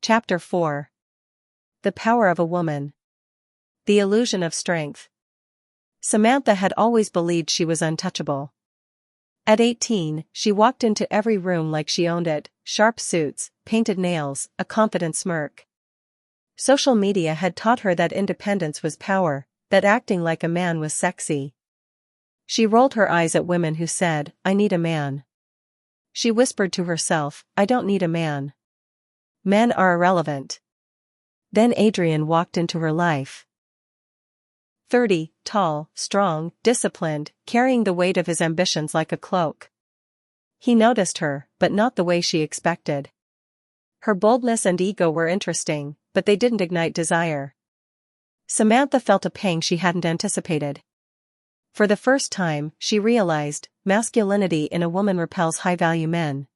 Chapter 4. The Power of a Woman. The Illusion of Strength. Samantha had always believed she was untouchable. At 18, she walked into every room like she owned it, sharp suits, painted nails, a confident smirk. Social media had taught her that independence was power, that acting like a man was sexy. She rolled her eyes at women who said, "I need a man." She whispered to herself, "I don't need a man. Men are irrelevant." Then Adrian walked into her life. 30, tall, strong, disciplined, carrying the weight of his ambitions like a cloak. He noticed her, but not the way she expected. Her boldness and ego were interesting, but they didn't ignite desire. Samantha felt a pang she hadn't anticipated. For the first time, she realized, masculinity in a woman repels high-value men.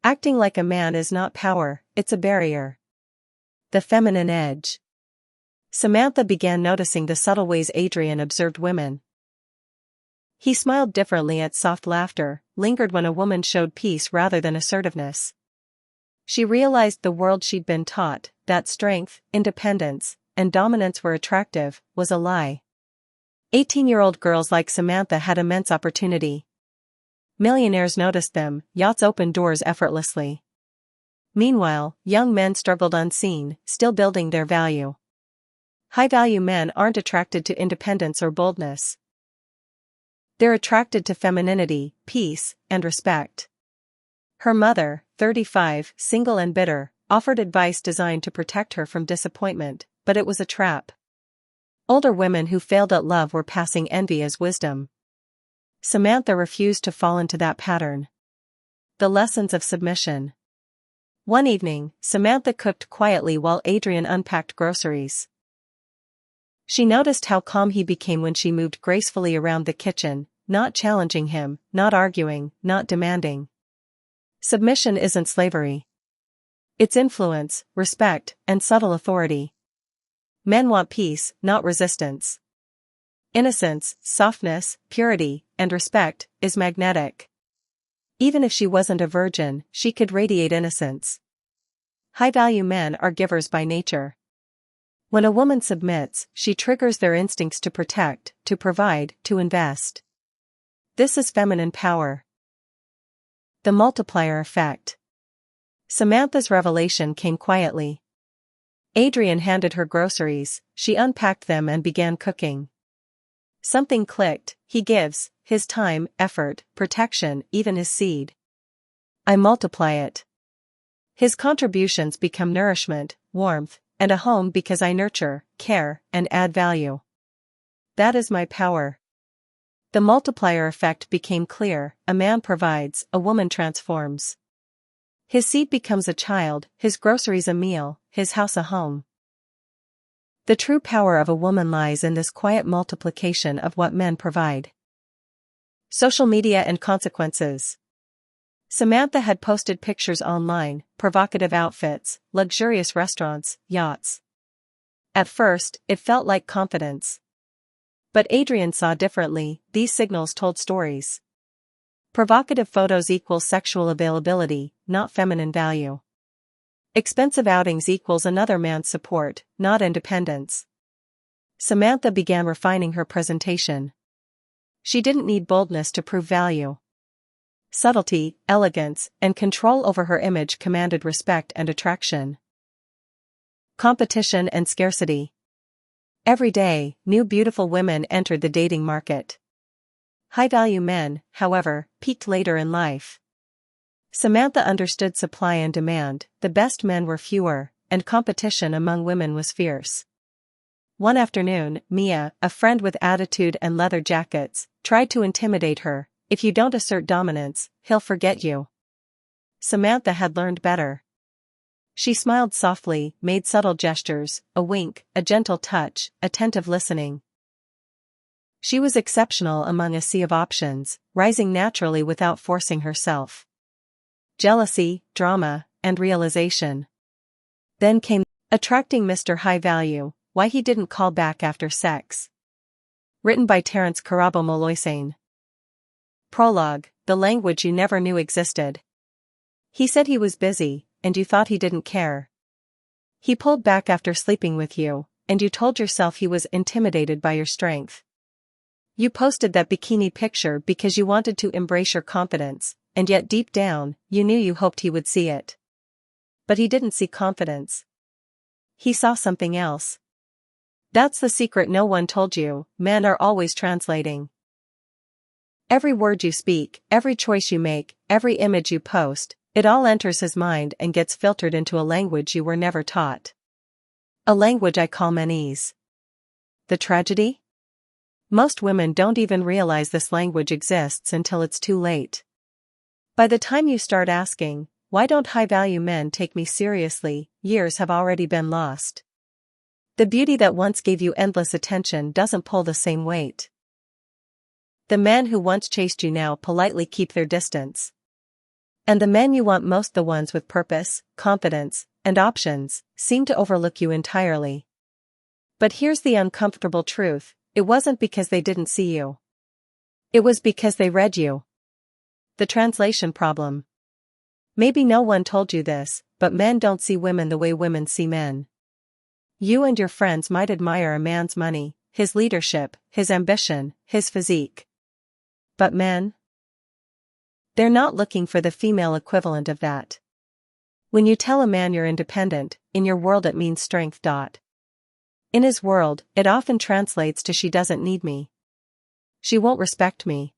Acting like a man is not power, it's a barrier. The feminine edge. Samantha began noticing the subtle ways Adrian observed women. He smiled differently at soft laughter, lingered when a woman showed peace rather than assertiveness. She realized the world she'd been taught, that strength, independence, and dominance were attractive, was a lie. 18-year-old girls like Samantha had immense opportunity. Millionaires noticed them, yachts opened doors effortlessly. Meanwhile, young men struggled unseen, still building their value. High-value men aren't attracted to independence or boldness. They're attracted to femininity, peace, and respect. Her mother, 35, single and bitter, offered advice designed to protect her from disappointment, but it was a trap. Older women who failed at love were passing envy as wisdom. Samantha refused to fall into that pattern. The lessons of submission. One evening, Samantha cooked quietly while Adrian unpacked groceries. She noticed how calm he became when she moved gracefully around the kitchen, not challenging him, not arguing, not demanding. Submission isn't slavery. It's influence, respect, and subtle authority. Men want peace, not resistance. Innocence, softness, purity, and respect is magnetic. Even if she wasn't a virgin, she could radiate innocence. High-value men are givers by nature. When a woman submits, she triggers their instincts to protect, to provide, to invest. This is feminine power. The multiplier effect. Samantha's revelation came quietly. Adrian handed her groceries, she unpacked them and began cooking. Something clicked, he gives, his time, effort, protection, even his seed. I multiply it. His contributions become nourishment, warmth, and a home because I nurture, care, and add value. That is my power. The multiplier effect became clear, a man provides, a woman transforms. His seed becomes a child, his groceries a meal, his house a home. The true power of a woman lies in this quiet multiplication of what men provide. Social media and consequences. Samantha had posted pictures online, provocative outfits, luxurious restaurants, yachts. At first, it felt like confidence. But Adrian saw differently, these signals told stories. Provocative photos equals sexual availability, not feminine value. Expensive outings equals another man's support, not independence. Samantha began refining her presentation. She didn't need boldness to prove value. Subtlety, elegance, and control over her image commanded respect and attraction. Competition and scarcity. Every day, new beautiful women entered the dating market. High-value men, however, peaked later in life. Samantha understood supply and demand, the best men were fewer, and competition among women was fierce. One afternoon, Mia, a friend with attitude and leather jackets, tried to intimidate her. If you don't assert dominance, he'll forget you. Samantha had learned better. She smiled softly, made subtle gestures, a wink, a gentle touch, attentive listening. She was exceptional among a sea of options, rising naturally without forcing herself. Jealousy, drama, and realization. Then came attracting Mr. High Value, why he didn't call back after sex. Written by Terence K. Moloisane. Prologue, the language you never knew existed. He said he was busy, and you thought he didn't care. He pulled back after sleeping with you, and you told yourself he was intimidated by your strength. You posted that bikini picture because you wanted to embrace your confidence, and yet deep down, you knew you hoped he would see it. But he didn't see confidence. He saw something else. That's the secret no one told you. Men are always translating. Every word you speak, every choice you make, every image you post, it all enters his mind and gets filtered into a language you were never taught. A language I call menese. The tragedy? Most women don't even realize this language exists until it's too late. By the time you start asking, why don't high-value men take me seriously, years have already been lost. The beauty that once gave you endless attention doesn't pull the same weight. The men who once chased you now politely keep their distance. And the men you want most, the ones with purpose, confidence, and options, seem to overlook you entirely. But here's the uncomfortable truth, it wasn't because they didn't see you. It was because they read you. The translation problem. Maybe no one told you this, but men don't see women the way women see men. You and your friends might admire a man's money, his leadership, his ambition, his physique. But men? They're not looking for the female equivalent of that. When you tell a man you're independent, in your world it means strength. In his world, it often translates to she doesn't need me. She won't respect me.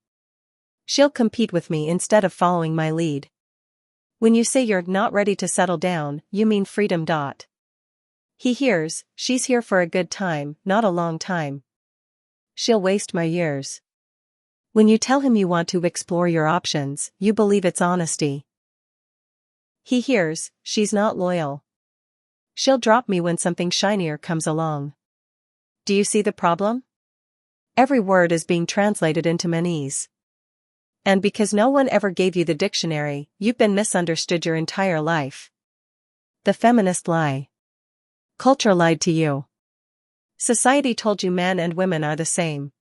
She'll compete with me instead of following my lead. When you say you're not ready to settle down, you mean freedom. He hears, she's here for a good time, not a long time. She'll waste my years. When you tell him you want to explore your options, you believe it's honesty. He hears, she's not loyal. She'll drop me when something shinier comes along. Do you see the problem? Every word is being translated into menese. And because no one ever gave you the dictionary, you've been misunderstood your entire life. The feminist lie. Culture lied to you. Society told you men and women are the same.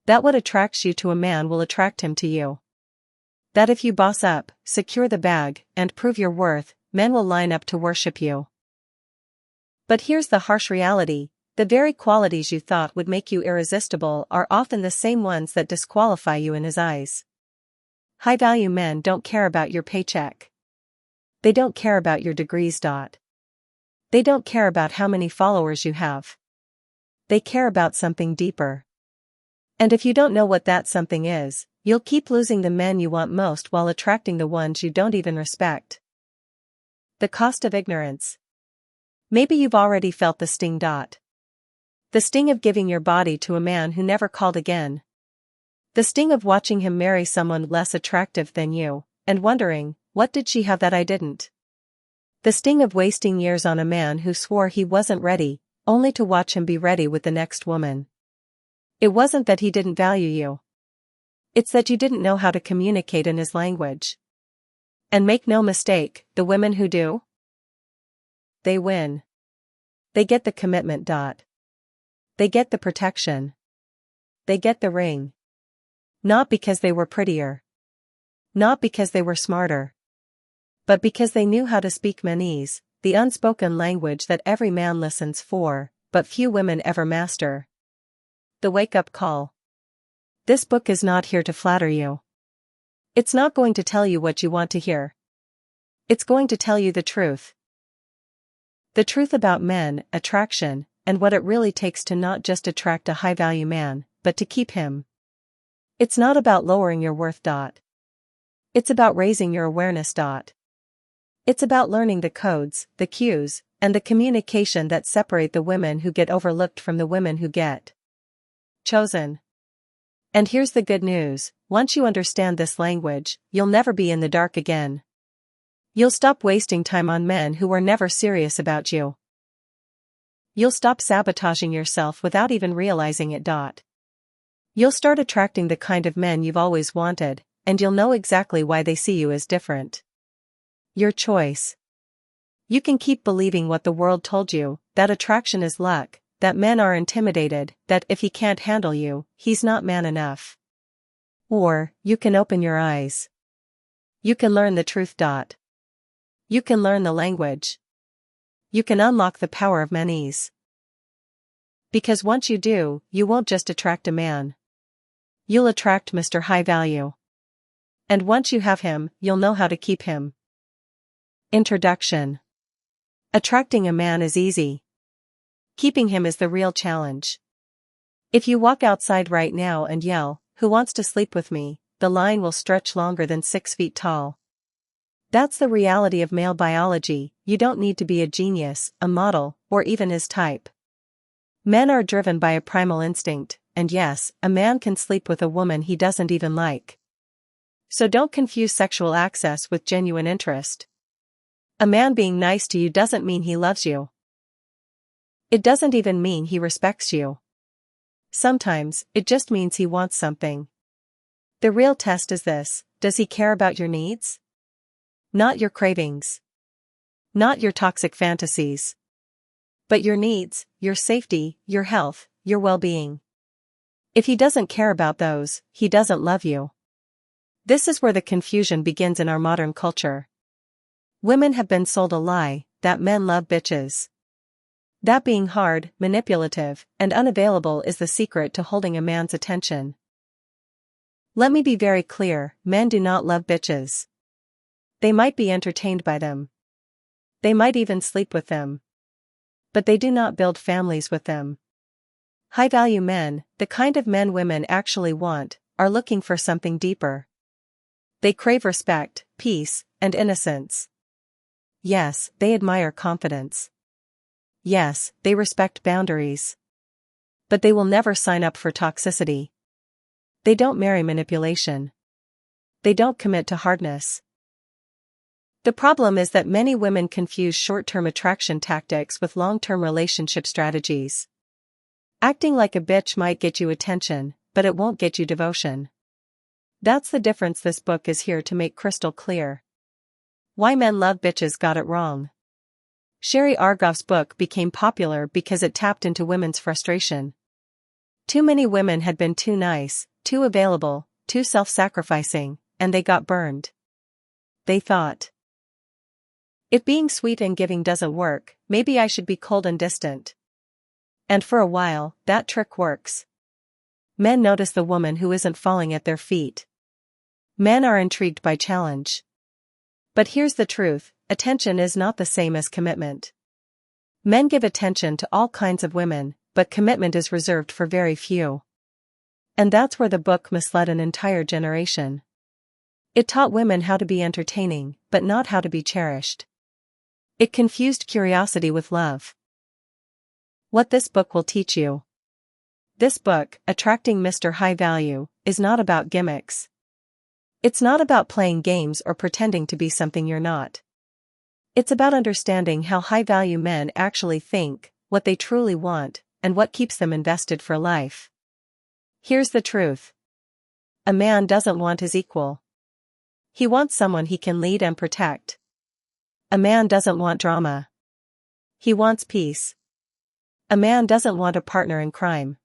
That what attracts you to a man will attract him to you. That if you boss up, secure the bag, and prove your worth, men will line up to worship you. But here's the harsh reality, the very qualities you thought would make you irresistible are often the same ones that disqualify you in his eyes. High-value men don't care about your paycheck. They don't care about your degrees. They don't care about how many followers you have. They care about something deeper. And if you don't know what that something is, you'll keep losing the men you want most while attracting the ones you don't even respect. The cost of ignorance. Maybe you've already felt the sting. The sting of giving your body to a man who never called again. The sting of watching him marry someone less attractive than you, and wondering, what did she have that I didn't? The sting of wasting years on a man who swore he wasn't ready, only to watch him be ready with the next woman. It wasn't that he didn't value you. It's that you didn't know how to communicate in his language. And make no mistake, the women who do? They win. They get the commitment. They get the protection. They get the ring. Not because they were prettier. Not because they were smarter. But because they knew how to speak menese, the unspoken language that every man listens for, but few women ever master. The wake-up call. This book is not here to flatter you. It's not going to tell you what you want to hear. It's going to tell you the truth. The truth about men, attraction, and what it really takes to not just attract a high-value man, but to keep him. It's not about lowering your worth. It's about raising your awareness. It's about learning the codes, the cues, and the communication that separate the women who get overlooked from the women who get chosen. And here's the good news, once you understand this language, you'll never be in the dark again. You'll stop wasting time on men who were never serious about you. You'll stop sabotaging yourself without even realizing it. You'll start attracting the kind of men you've always wanted, and you'll know exactly why they see you as different. Your choice. You can keep believing what the world told you, that attraction is luck, that men are intimidated, that if he can't handle you, he's not man enough. Or, you can open your eyes. You can learn the truth. You can learn the language. you can unlock the power of men's. Because once you do, you won't just attract a man. You'll attract Mr. High Value. And once you have him, you'll know how to keep him. Introduction. Attracting a man is easy. Keeping him is the real challenge. If you walk outside right now and yell, "Who wants to sleep with me?" the line will stretch longer than 6 feet tall. That's the reality of male biology. You don't need to be a genius, a model, or even his type. Men are driven by a primal instinct, and yes, a man can sleep with a woman he doesn't even like. So don't confuse sexual access with genuine interest. A man being nice to you doesn't mean he loves you. It doesn't even mean he respects you. Sometimes, it just means he wants something. The real test is this: does he care about your needs? Not your cravings. Not your toxic fantasies. But your needs, your safety, your health, your well-being. If he doesn't care about those, he doesn't love you. This is where the confusion begins in our modern culture. Women have been sold a lie, that men love bitches. That being hard, manipulative, and unavailable is the secret to holding a man's attention. Let me be very clear, men do not love bitches. They might be entertained by them. They might even sleep with them. But they do not build families with them. High-value men, the kind of men women actually want, are looking for something deeper. They crave respect, peace, and innocence. Yes, they admire confidence. Yes, they respect boundaries. But they will never sign up for toxicity. They don't marry manipulation. They don't commit to hardness. The problem is that many women confuse short-term attraction tactics with long-term relationship strategies. Acting like a bitch might get you attention, but it won't get you devotion. That's the difference this book is here to make crystal clear. Why Men Love Bitches Got It Wrong. Sherry Argoff's book became popular because it tapped into women's frustration. Too many women had been too nice, too available, too self-sacrificing, and they got burned. They thought, if being sweet and giving doesn't work, maybe I should be cold and distant. And for a while, that trick works. Men notice the woman who isn't falling at their feet. Men are intrigued by challenge. But here's the truth, attention is not the same as commitment. Men give attention to all kinds of women, but commitment is reserved for very few. And that's where the book misled an entire generation. It taught women how to be entertaining, but not how to be cherished. It confused curiosity with love. What this book will teach you. This book, Attracting Mr. High Value, is not about gimmicks. It's not about playing games or pretending to be something you're not. It's about understanding how high-value men actually think, what they truly want, and what keeps them invested for life. Here's the truth. A man doesn't want his equal. He wants someone he can lead and protect. A man doesn't want drama. He wants peace. A man doesn't want a partner in crime.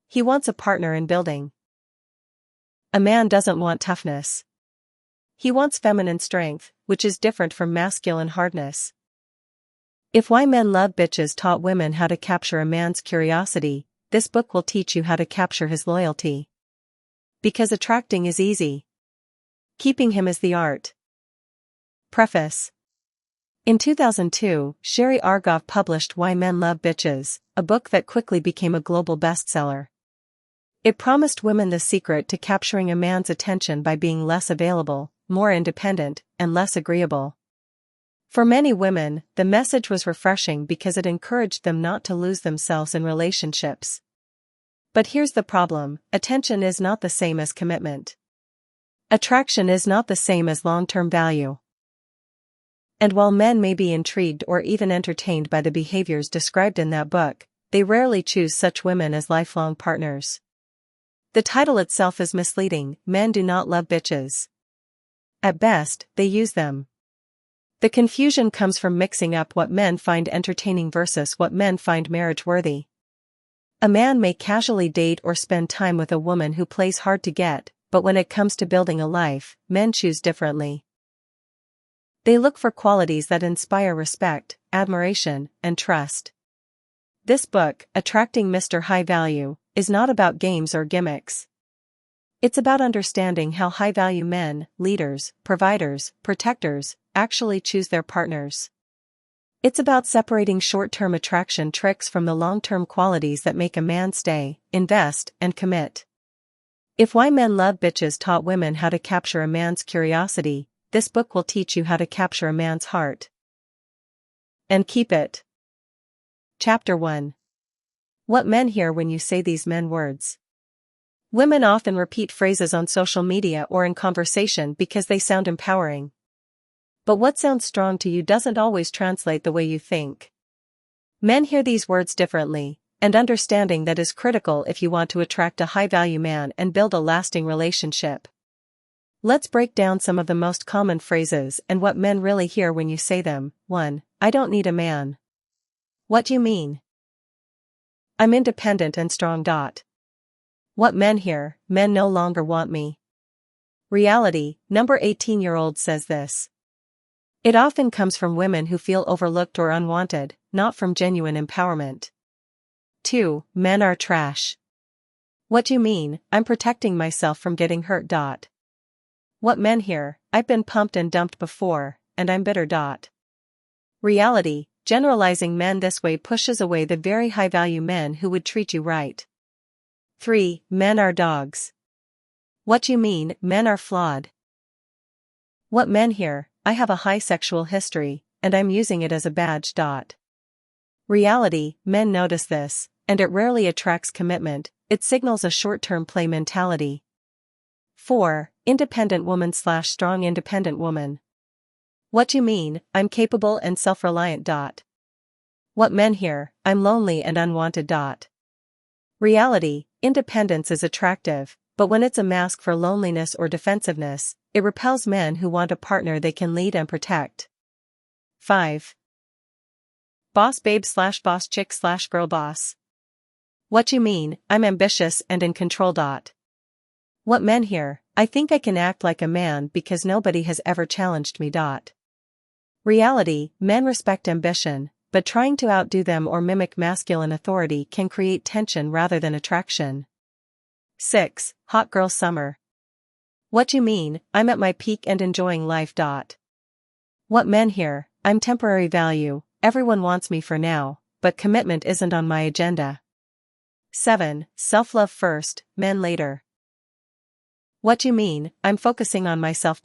He wants a partner in building. A man doesn't want toughness. He wants feminine strength, which is different from masculine hardness. If Why Men Love Bitches taught women how to capture a man's curiosity, this book will teach you how to capture his loyalty. Because attracting is easy. Keeping him is the art. Preface. In 2002, Sherry Argoff published Why Men Love Bitches, a book that quickly became a global bestseller. It promised women the secret to capturing a man's attention by being less available, more independent, and less agreeable. For many women, the message was refreshing because it encouraged them not to lose themselves in relationships. But here's the problem, attention is not the same as commitment. Attraction is not the same as long-term value. And while men may be intrigued or even entertained by the behaviors described in that book, they rarely choose such women as lifelong partners. The title itself is misleading, Men Do Not Love Bitches. At best, they use them. The confusion comes from mixing up what men find entertaining versus what men find marriage-worthy. A man may casually date or spend time with a woman who plays hard to get, but when it comes to building a life, men choose differently. They look for qualities that inspire respect, admiration, and trust. This book, Attracting Mr. High Value, is not about games or gimmicks. It's about understanding how high-value men, leaders, providers, protectors, actually choose their partners. It's about separating short-term attraction tricks from the long-term qualities that make a man stay, invest, and commit. If Why Men Love Bitches taught women how to capture a man's curiosity, this book will teach you how to capture a man's heart and keep it. Chapter 1. What men hear when you say these men words. Women often repeat phrases on social media or in conversation because they sound empowering. But what sounds strong to you doesn't always translate the way you think. Men hear these words differently, and understanding that is critical if you want to attract a high-value man and build a lasting relationship. Let's break down some of the most common phrases and what men really hear when you say them. 1. I don't need a man. What do you mean? I'm independent and strong. What men hear, men no longer want me. Reality, number 18-year-old says this. It often comes from women who feel overlooked or unwanted, not from genuine empowerment. 2. Men are trash. What do you mean? I'm protecting myself from getting hurt. What men hear, I've been pumped and dumped before, and I'm bitter. Reality, generalizing men this way pushes away the very high-value men who would treat you right. 3. Men are dogs. What do you mean? Men are flawed. What men hear, I have a high sexual history, and I'm using it as a badge. Reality, men notice this, and it rarely attracts commitment, it signals a short-term play mentality. 4. Independent woman / strong independent woman. What do you mean? I'm capable and self-reliant. What men hear, I'm lonely and unwanted. Reality, independence is attractive, but when it's a mask for loneliness or defensiveness, it repels men who want a partner they can lead and protect. 5. Boss babe / boss chick / girl boss. What do you mean? I'm ambitious and in control. What men hear, I think I can act like a man because nobody has ever challenged me. Reality, men respect ambition, but trying to outdo them or mimic masculine authority can create tension rather than attraction. 6. Hot girl summer. What do you mean? I'm at my peak and enjoying life. What men hear, I'm temporary value, everyone wants me for now, but commitment isn't on my agenda. 7. Self-love first, men later. What do you mean? I'm focusing on myself.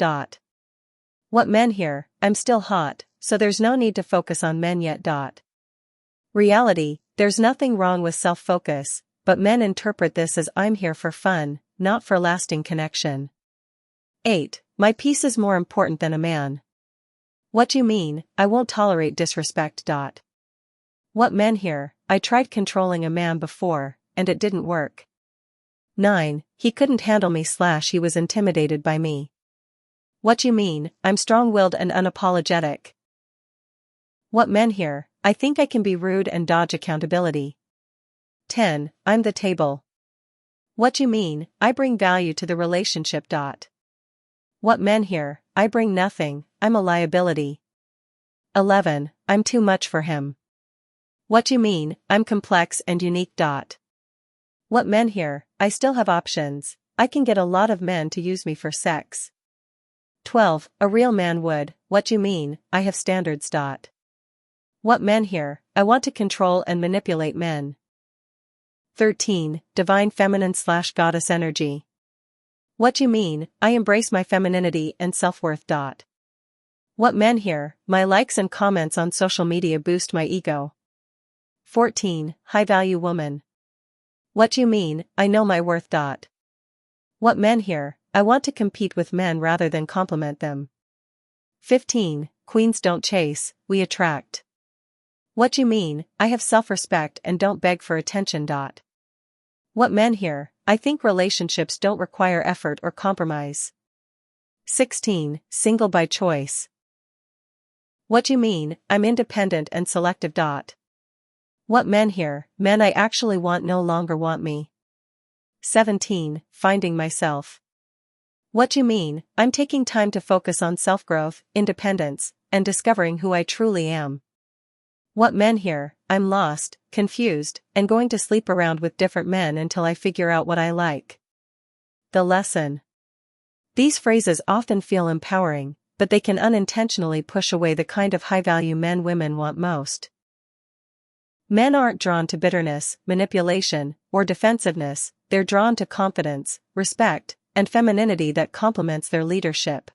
What men hear, I'm still hot, so there's no need to focus on men yet. Reality, there's nothing wrong with self-focus, but men interpret this as I'm here for fun, not for lasting connection. 8. My peace is more important than a man. What do you mean? I won't tolerate disrespect. What men hear, I tried controlling a man before, and it didn't work. 9. He couldn't handle me / he was intimidated by me. What do you mean? I'm strong-willed and unapologetic. What men hear, I think I can be rude and dodge accountability. 10. I'm the table. What do you mean? I bring value to the relationship. What men hear, I bring nothing, I'm a liability. 11. I'm too much for him. What do you mean? I'm complex and unique. What men hear, I still have options, I can get a lot of men to use me for sex. 12. A real man would. What do you mean? I have standards. What men hear, I want to control and manipulate men. 13. Divine feminine / goddess energy. What do you mean? I embrace my femininity and self-worth. What men hear, my likes and comments on social media boost my ego. 14. High-value woman. What do you mean? I know my worth. What men hear, I want to compete with men rather than compliment them. 15. Queens don't chase, we attract. What do you mean? I have self-respect and don't beg for attention. What men hear, I think relationships don't require effort or compromise. 16. Single by choice. What do you mean? I'm independent and selective. What men hear, men I actually want no longer want me. 17. Finding myself. What do you mean? I'm taking time to focus on self-growth, independence, and discovering who I truly am. What men hear: I'm lost, confused, and going to sleep around with different men until I figure out what I like. The lesson. These phrases often feel empowering, but they can unintentionally push away the kind of high-value men women want most. Men aren't drawn to bitterness, manipulation, or defensiveness, they're drawn to confidence, respect, and femininity that complements their leadership.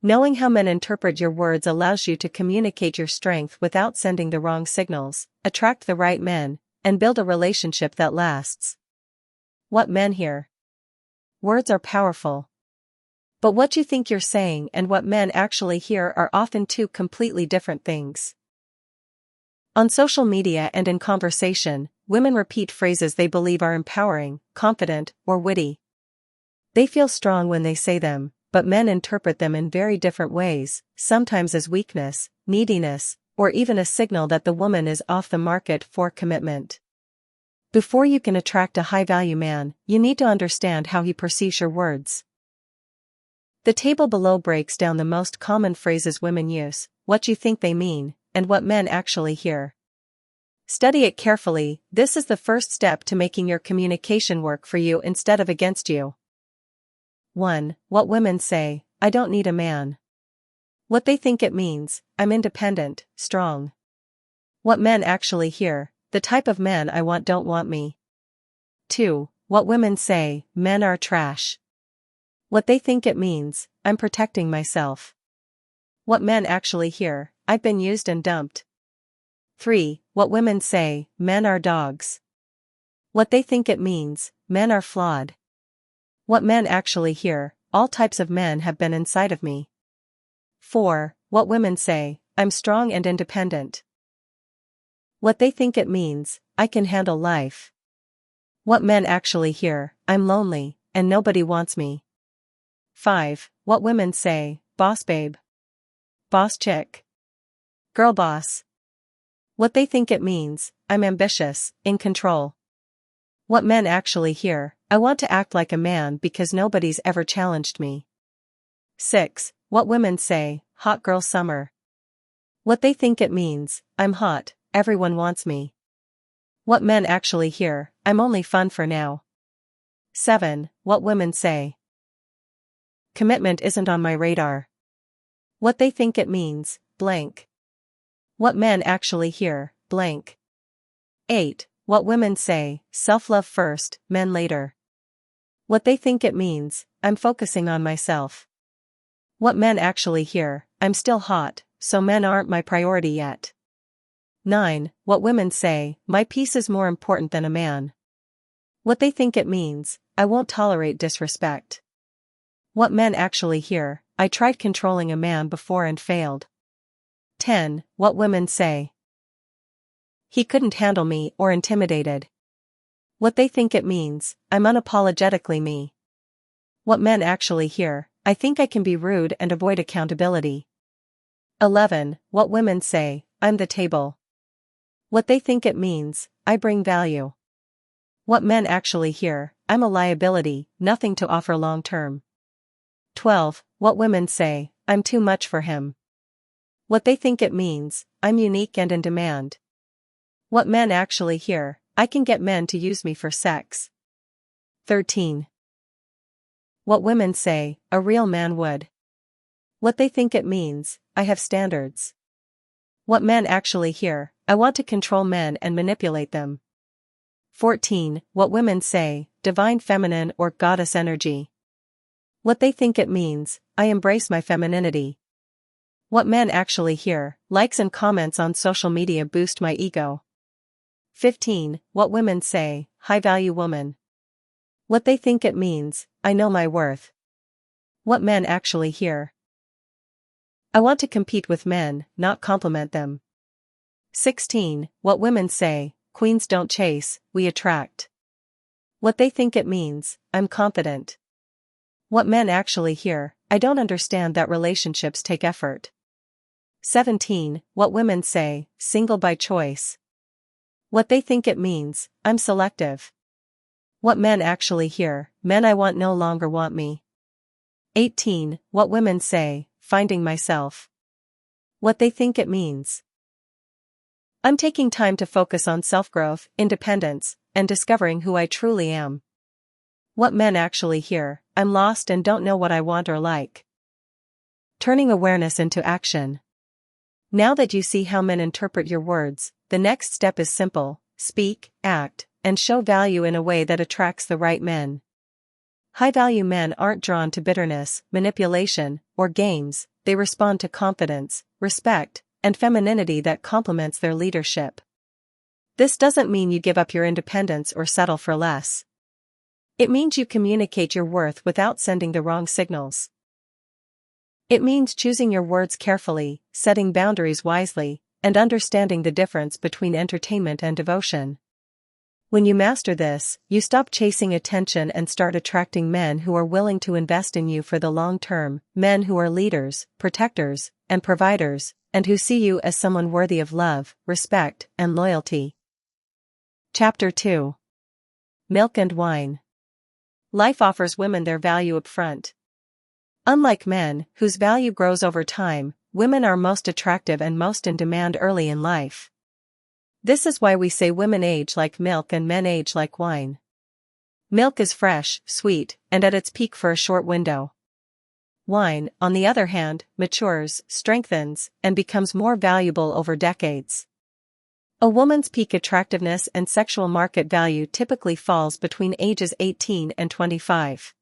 Knowing how men interpret your words allows you to communicate your strength without sending the wrong signals, attract the right men, and build a relationship that lasts. What men hear. Words are powerful. But what you think you're saying and what men actually hear are often two completely different things. On social media and in conversation, women repeat phrases they believe are empowering, confident, or witty. They feel strong when they say them, but men interpret them in very different ways, sometimes as weakness, neediness, or even a signal that the woman is off the market for commitment. Before you can attract a high-value man, you need to understand how he perceives your words. The table below breaks down the most common phrases women use, what you think they mean, and what men actually hear. Study it carefully. This is the first step to making your communication work for you instead of against you. 1. What women say: I don't need a man. What they think it means: I'm independent, strong. What men actually hear: the type of men I want don't want me. 2. What women say: men are trash. What they think it means: I'm protecting myself. What men actually hear: I've been used and dumped. 3. What women say: men are dogs. What they think it means: men are flawed. What men actually hear: all types of men have been inside of me. 4. What women say: I'm strong and independent. What they think it means: I can handle life. What men actually hear: I'm lonely, and nobody wants me. 5. What women say: boss babe. Boss chick. Girl boss. What they think it means: I'm ambitious, in control. What men actually hear: I want to act like a man because nobody's ever challenged me. 6. What women say: hot girl summer. What they think it means: I'm hot, everyone wants me. What men actually hear: I'm only fun for now. 7. What women say: commitment isn't on my radar. What they think it means: blank. What men actually hear: blank. 8. What women say: self-love first, men later. What they think it means: I'm focusing on myself. What men actually hear: I'm still hot, so men aren't my priority yet. 9. What women say: my peace is more important than a man. What they think it means: I won't tolerate disrespect. What men actually hear: I tried controlling a man before and failed. 10. What women say: he couldn't handle me, or intimidated. What they think it means: I'm unapologetically me. What men actually hear: I think I can be rude and avoid accountability. 11. What women say: I'm the table. What they think it means: I bring value. What men actually hear: I'm a liability, nothing to offer long term. 12. What women say: I'm too much for him. What they think it means: I'm unique and in demand. What men actually hear: I can get men to use me for sex. 13. What women say: a real man would. What they think it means: I have standards. What men actually hear: I want to control men and manipulate them. 14. What women say: divine feminine or goddess energy. What they think it means: I embrace my femininity. What men actually hear: likes and comments on social media boost my ego. 15. What women say: high-value woman. What they think it means: I know my worth. What men actually hear: I want to compete with men, not compliment them. 16. What women say: queens don't chase, we attract. What they think it means: I'm confident. What men actually hear: I don't understand that relationships take effort. 17. What women say: single by choice. What they think it means: I'm selective. What men actually hear: men I want no longer want me. 18. What women say: finding myself. What they think it means: I'm taking time to focus on self-growth, independence, and discovering who I truly am. What men actually hear: I'm lost and don't know what I want or like. Turning awareness into action. Now that you see how men interpret your words, the next step is simple: speak, act, and show value in a way that attracts the right men. High-value men aren't drawn to bitterness, manipulation, or games. They respond to confidence, respect, and femininity that complements their leadership. This doesn't mean you give up your independence or settle for less. It means you communicate your worth without sending the wrong signals. It means choosing your words carefully, setting boundaries wisely, and understanding the difference between entertainment and devotion. When you master this, you stop chasing attention and start attracting men who are willing to invest in you for the long term, men who are leaders, protectors, and providers, and who see you as someone worthy of love, respect, and loyalty. Chapter 2. Milk and Wine. Life offers women their value up front. Unlike men, whose value grows over time, women are most attractive and most in demand early in life. This is why we say women age like milk and men age like wine. Milk is fresh, sweet, and at its peak for a short window. Wine, on the other hand, matures, strengthens, and becomes more valuable over decades. A woman's peak attractiveness and sexual market value typically falls between ages 18 and 25.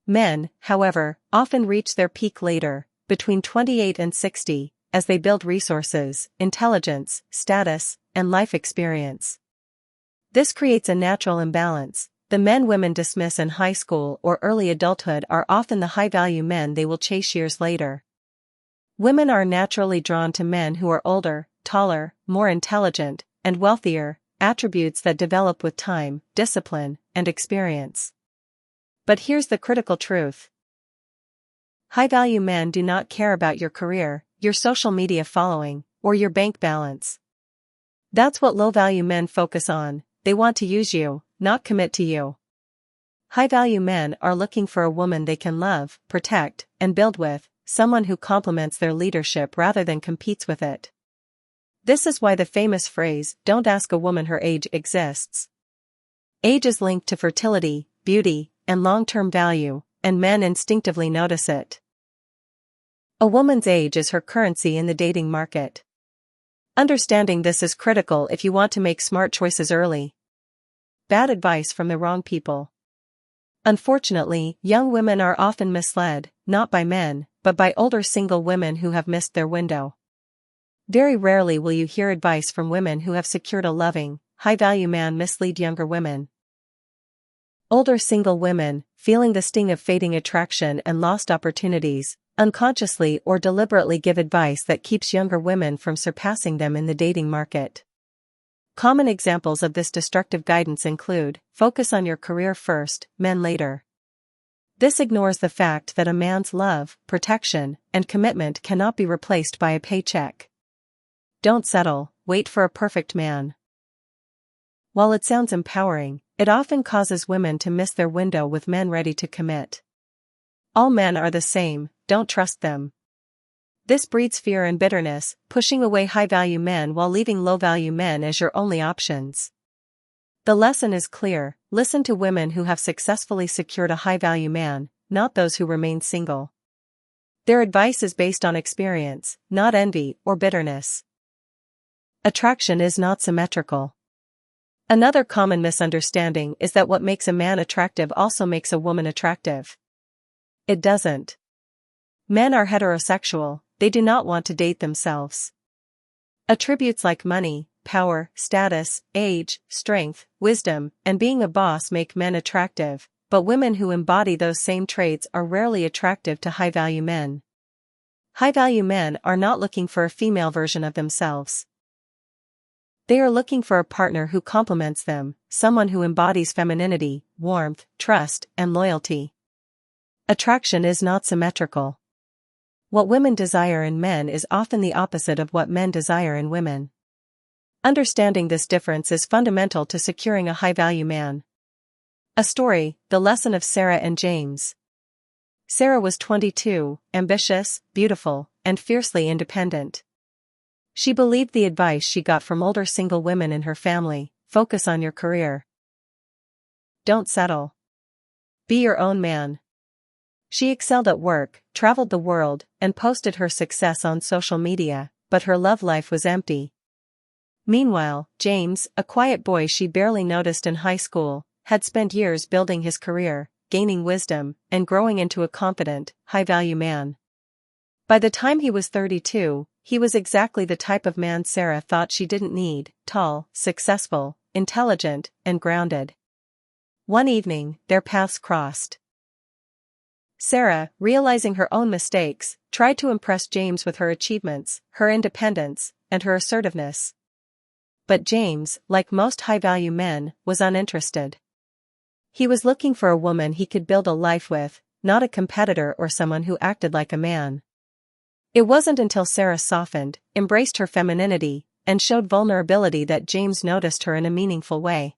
Men, however, often reach their peak later, between 28 and 60, as they build resources, intelligence, status, and life experience. This creates a natural imbalance. The men women dismiss in high school or early adulthood are often the high-value men they will chase years later. Women are naturally drawn to men who are older, taller, more intelligent, and wealthier, attributes that develop with time, discipline, and experience. But here's the critical truth. High-value men do not care about your career, your social media following, or your bank balance. That's what low-value men focus on. They want to use you, not commit to you. High-value men are looking for a woman they can love, protect, and build with, someone who complements their leadership rather than competes with it. This is why the famous phrase, "Don't ask a woman her age," exists. Age is linked to fertility, beauty, and long-term value, and men instinctively notice it. A woman's age is her currency in the dating market. Understanding this is critical if you want to make smart choices early. Bad advice from the wrong people. Unfortunately, young women are often misled, not by men, but by older single women who have missed their window. Very rarely will you hear advice from women who have secured a loving, high-value man mislead younger women. Older single women, feeling the sting of fading attraction and lost opportunities, unconsciously or deliberately give advice that keeps younger women from surpassing them in the dating market. Common examples of this destructive guidance include: focus on your career first, men later. This ignores the fact that a man's love, protection, and commitment cannot be replaced by a paycheck. Don't settle, wait for a perfect man. While it sounds empowering, it often causes women to miss their window with men ready to commit. All men are the same, don't trust them. This breeds fear and bitterness, pushing away high-value men while leaving low-value men as your only options. The lesson is clear: listen to women who have successfully secured a high-value man, not those who remain single. Their advice is based on experience, not envy or bitterness. Attraction is not symmetrical. Another common misunderstanding is that what makes a man attractive also makes a woman attractive. It doesn't. Men are heterosexual, they do not want to date themselves. Attributes like money, power, status, age, strength, wisdom, and being a boss make men attractive, but women who embody those same traits are rarely attractive to high-value men. High-value men are not looking for a female version of themselves. They are looking for a partner who complements them, someone who embodies femininity, warmth, trust, and loyalty. Attraction is not symmetrical. What women desire in men is often the opposite of what men desire in women. Understanding this difference is fundamental to securing a high-value man. A story: the lesson of Sarah and James. Sarah was 22, ambitious, beautiful, and fiercely independent. She believed the advice she got from older single women in her family: focus on your career. Don't settle. Be your own man. She excelled at work, traveled the world, and posted her success on social media, but her love life was empty. Meanwhile, James, a quiet boy she barely noticed in high school, had spent years building his career, gaining wisdom, and growing into a confident, high-value man. By the time he was 32, he was exactly the type of man Sarah thought she didn't need: tall, successful, intelligent, and grounded. One evening, their paths crossed. Sarah, realizing her own mistakes, tried to impress James with her achievements, her independence, and her assertiveness. But James, like most high-value men, was uninterested. He was looking for a woman he could build a life with, not a competitor or someone who acted like a man. It wasn't until Sarah softened, embraced her femininity, and showed vulnerability that James noticed her in a meaningful way.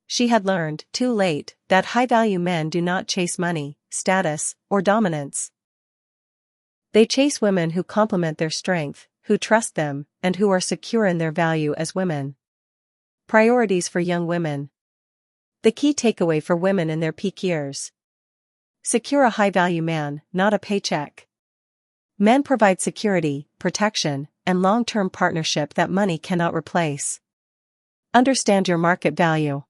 She had learned, too late, that high-value men do not chase money, status, or dominance. They chase women who complement their strength, who trust them, and who are secure in their value as women. Priorities for young women. The key takeaway for women in their peak years. Secure a high-value man, not a paycheck. Men provide security, protection, and long-term partnership that money cannot replace. Understand your market value.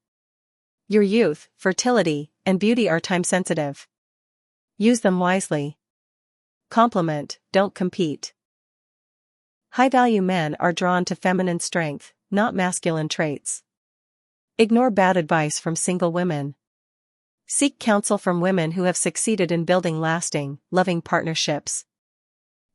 Your youth, fertility, and beauty are time-sensitive. Use them wisely. Complement, don't compete. High-value men are drawn to feminine strength, not masculine traits. Ignore bad advice from single women. Seek counsel from women who have succeeded in building lasting, loving partnerships.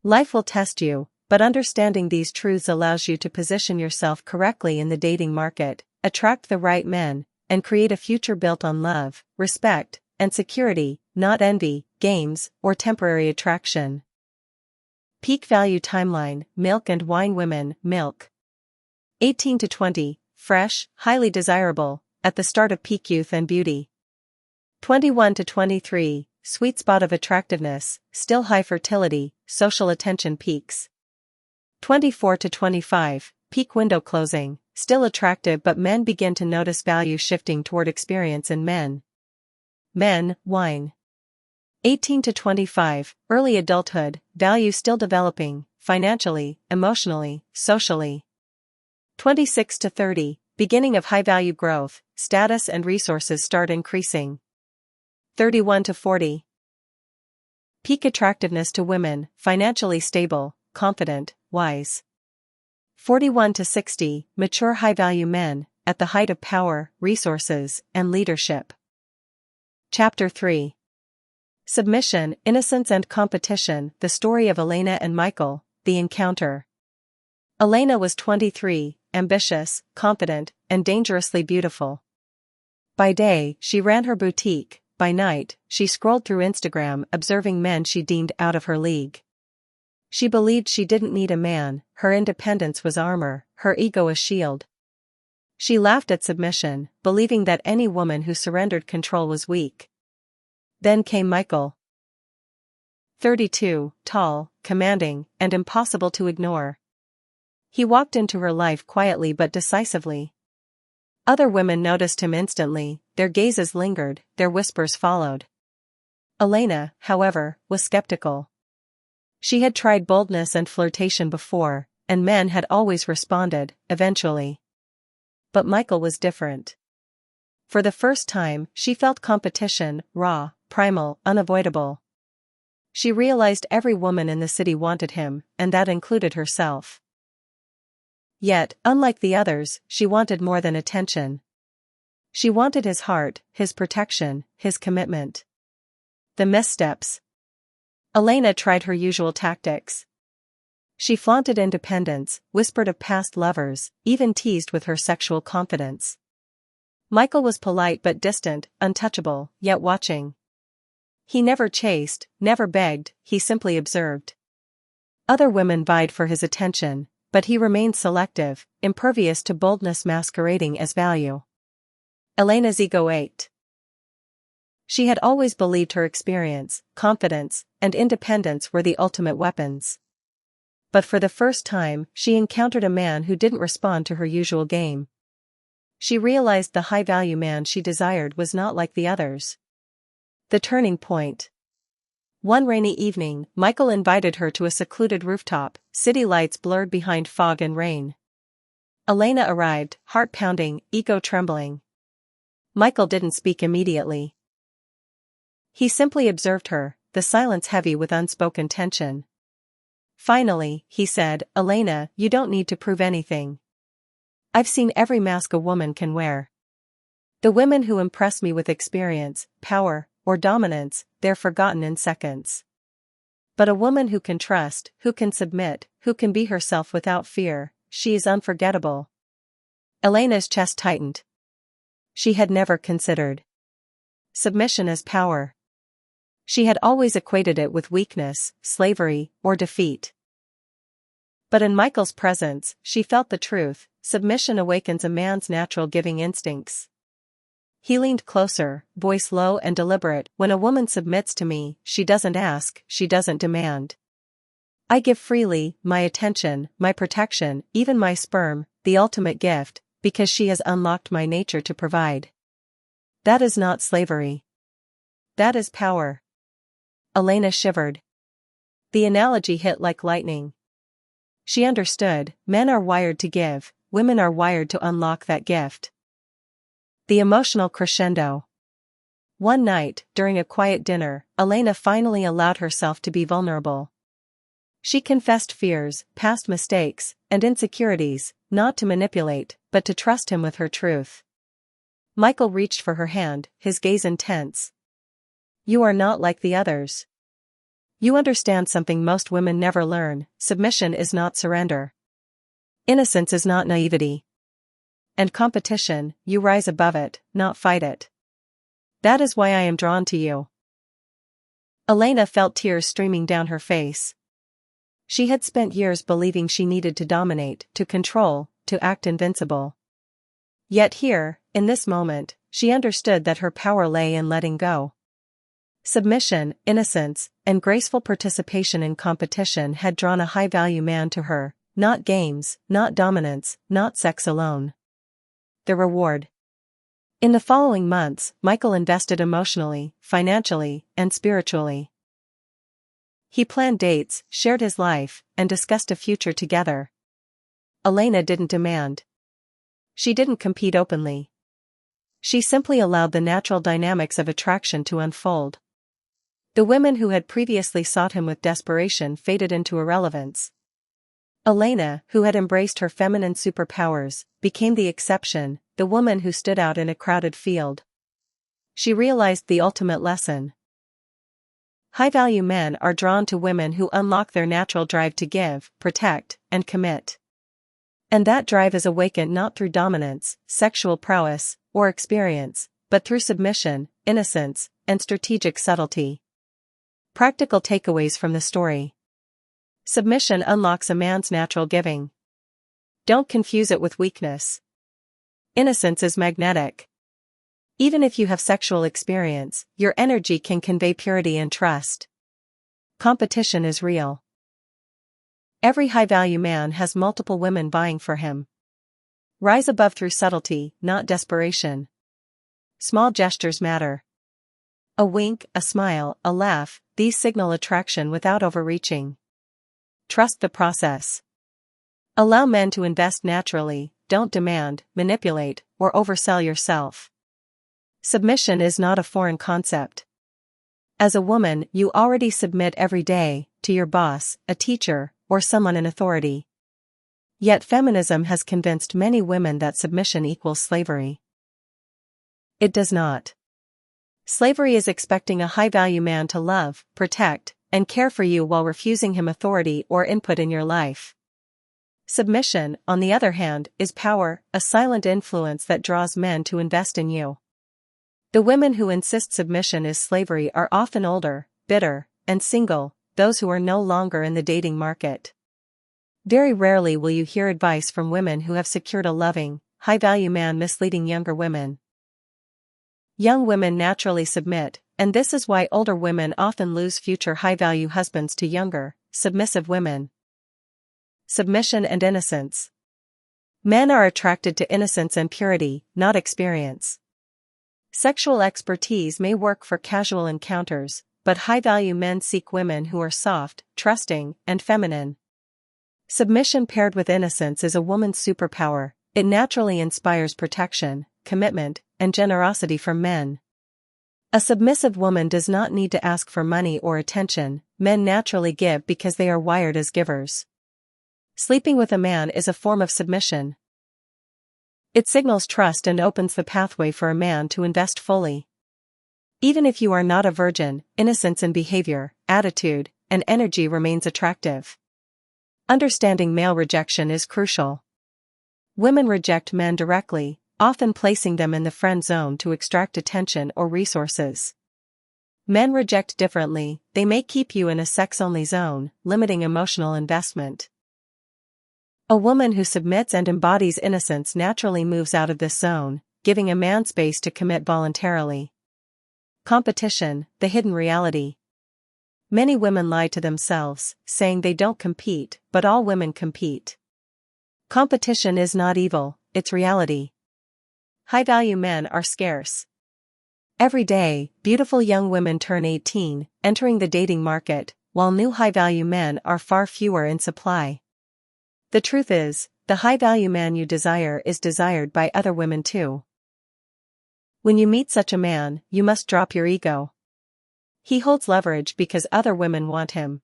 Life will test you, but understanding these truths allows you to position yourself correctly in the dating market, attract the right men, and create a future built on love, respect, and security, not envy, games, or temporary attraction. Peak value timeline: milk and wine women. Milk. 18 to 20, fresh, highly desirable, at the start of peak youth and beauty. 21 to 23, sweet spot of attractiveness, still high fertility, social attention peaks. 24 to 25, peak window closing, still attractive but men begin to notice value shifting toward experience in men. Men, wine. 18 to 25, early adulthood, value still developing, financially, emotionally, socially. 26 to 30, beginning of high-value growth, status and resources start increasing. 31 to 40. Peak attractiveness to women, financially stable, confident, wise. 41 to 60, mature high-value men, at the height of power, resources, and leadership. Chapter 3. Submission, Innocence and Competition: the story of Elena and Michael, the encounter. Elena was 23, ambitious, confident, and dangerously beautiful. By day, she ran her boutique. By night, she scrolled through Instagram observing men she deemed out of her league. She believed she didn't need a man, her independence was armor, her ego a shield. She laughed at submission, believing that any woman who surrendered control was weak. Then came Michael. 32, tall, commanding, and impossible to ignore. He walked into her life quietly but decisively. Other women noticed him instantly, their gazes lingered, their whispers followed. Elena, however, was skeptical. She had tried boldness and flirtation before, and men had always responded, eventually. But Michael was different. For the first time, she felt competition, raw, primal, unavoidable. She realized every woman in the city wanted him, and that included herself. Yet, unlike the others, she wanted more than attention. She wanted his heart, his protection, his commitment. The missteps. Elena tried her usual tactics. She flaunted independence, whispered of past lovers, even teased with her sexual confidence. Michael was polite but distant, untouchable, yet watching. He never chased, never begged, he simply observed. Other women vied for his attention, but he remained selective, impervious to boldness masquerading as value. Elena's ego ached. She had always believed her experience, confidence, and independence were the ultimate weapons. But for the first time, she encountered a man who didn't respond to her usual game. She realized the high-value man she desired was not like the others. The turning point. One rainy evening, Michael invited her to a secluded rooftop, city lights blurred behind fog and rain. Elena arrived, heart pounding, ego trembling. Michael didn't speak immediately. He simply observed her, the silence heavy with unspoken tension. Finally, he said, "Elena, you don't need to prove anything. I've seen every mask a woman can wear. The women who impress me with experience, power, or dominance, they're forgotten in seconds. But a woman who can trust, who can submit, who can be herself without fear, she is unforgettable." Elena's chest tightened. She had never considered submission as power. She had always equated it with weakness, slavery, or defeat. But in Michael's presence, she felt the truth: submission awakens a man's natural giving instincts. He leaned closer, voice low and deliberate. "When a woman submits to me, she doesn't ask, she doesn't demand. I give freely, my attention, my protection, even my sperm, the ultimate gift, because she has unlocked my nature to provide. That is not slavery. That is power." Elena shivered. The analogy hit like lightning. She understood: men are wired to give, women are wired to unlock that gift. The emotional crescendo. One night, during a quiet dinner, Elena finally allowed herself to be vulnerable. She confessed fears, past mistakes, and insecurities, not to manipulate, but to trust him with her truth. Michael reached for her hand, his gaze intense. "You are not like the others. You understand something most women never learn: submission is not surrender. Innocence is not naivety. And competition, you rise above it, not fight it. That is why I am drawn to you." Elena felt tears streaming down her face. She had spent years believing she needed to dominate, to control, to act invincible. Yet here, in this moment, she understood that her power lay in letting go. Submission, innocence, and graceful participation in competition had drawn a high-value man to her, not games, not dominance, not sex alone. The reward. In the following months, Michael invested emotionally, financially, and spiritually. He planned dates, shared his life, and discussed a future together. Elena didn't demand. She didn't compete openly. She simply allowed the natural dynamics of attraction to unfold. The women who had previously sought him with desperation faded into irrelevance. Elena, who had embraced her feminine superpowers, became the exception, the woman who stood out in a crowded field. She realized the ultimate lesson. High-value men are drawn to women who unlock their natural drive to give, protect, and commit. And that drive is awakened not through dominance, sexual prowess, or experience, but through submission, innocence, and strategic subtlety. Practical takeaways from the story. Submission unlocks a man's natural giving. Don't confuse it with weakness. Innocence is magnetic. Even if you have sexual experience, your energy can convey purity and trust. Competition is real. Every high-value man has multiple women vying for him. Rise above through subtlety, not desperation. Small gestures matter. A wink, a smile, a laugh, these signal attraction without overreaching. Trust the process. Allow men to invest naturally, don't demand, manipulate, or oversell yourself. Submission is not a foreign concept. As a woman, you already submit every day, to your boss, a teacher, or someone in authority. Yet feminism has convinced many women that submission equals slavery. It does not. Slavery is expecting a high-value man to love, protect, and care for you while refusing him authority or input in your life. Submission, on the other hand, is power, a silent influence that draws men to invest in you. The women who insist submission is slavery are often older, bitter, and single, those who are no longer in the dating market. Very rarely will you hear advice from women who have secured a loving, high-value man misleading younger women. Young women naturally submit, and this is why older women often lose future high-value husbands to younger, submissive women. submission and innocence. Men are attracted to innocence and purity, not experience. Sexual expertise may work for casual encounters, but high-value men seek women who are soft, trusting, and feminine. Submission paired with innocence is a woman's superpower. It naturally inspires protection, commitment, and generosity from men. A submissive woman does not need to ask for money or attention. Men naturally give because they are wired as givers. Sleeping with a man is a form of submission. It signals trust and opens the pathway for a man to invest fully. Even if you are not a virgin, innocence in behavior, attitude, and energy remains attractive. Understanding male rejection is crucial. Women reject men directly, often placing them in the friend zone to extract attention or resources. Men reject differently. They may keep you in a sex-only zone, limiting emotional investment. A woman who submits and embodies innocence naturally moves out of this zone, giving a man space to commit voluntarily. Competition, the hidden reality. Many women lie to themselves, saying they don't compete, but all women compete. Competition is not evil, it's reality. High-value men are scarce. Every day, beautiful young women turn 18, entering the dating market, while new high-value men are far fewer in supply. The truth is, the high-value man you desire is desired by other women too. When you meet such a man, you must drop your ego. He holds leverage because other women want him.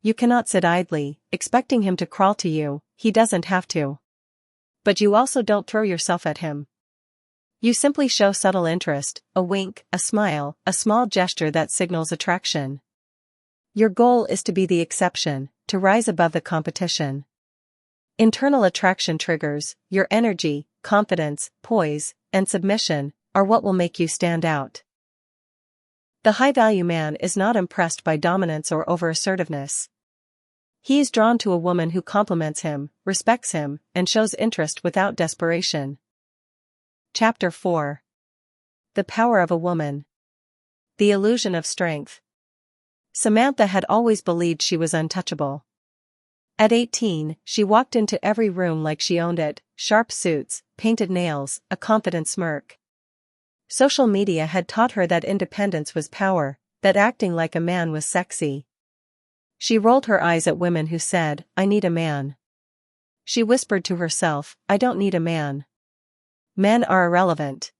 You cannot sit idly, expecting him to crawl to you. He doesn't have to. But you also don't throw yourself at him. You simply show subtle interest, a wink, a smile, a small gesture that signals attraction. Your goal is to be the exception, to rise above the competition. Internal attraction triggers, your energy, confidence, poise, and submission, are what will make you stand out. The high-value man is not impressed by dominance or over-assertiveness. He is drawn to a woman who compliments him, respects him, and shows interest without desperation. Chapter 4. The Power of a Woman. The Illusion of Strength. Samantha had always believed she was untouchable. At 18, she walked into every room like she owned it, sharp suits, painted nails, a confident smirk. Social media had taught her that independence was power, that acting like a man was sexy. She rolled her eyes at women who said, "I need a man." She whispered to herself, "I don't need a man. Men are irrelevant."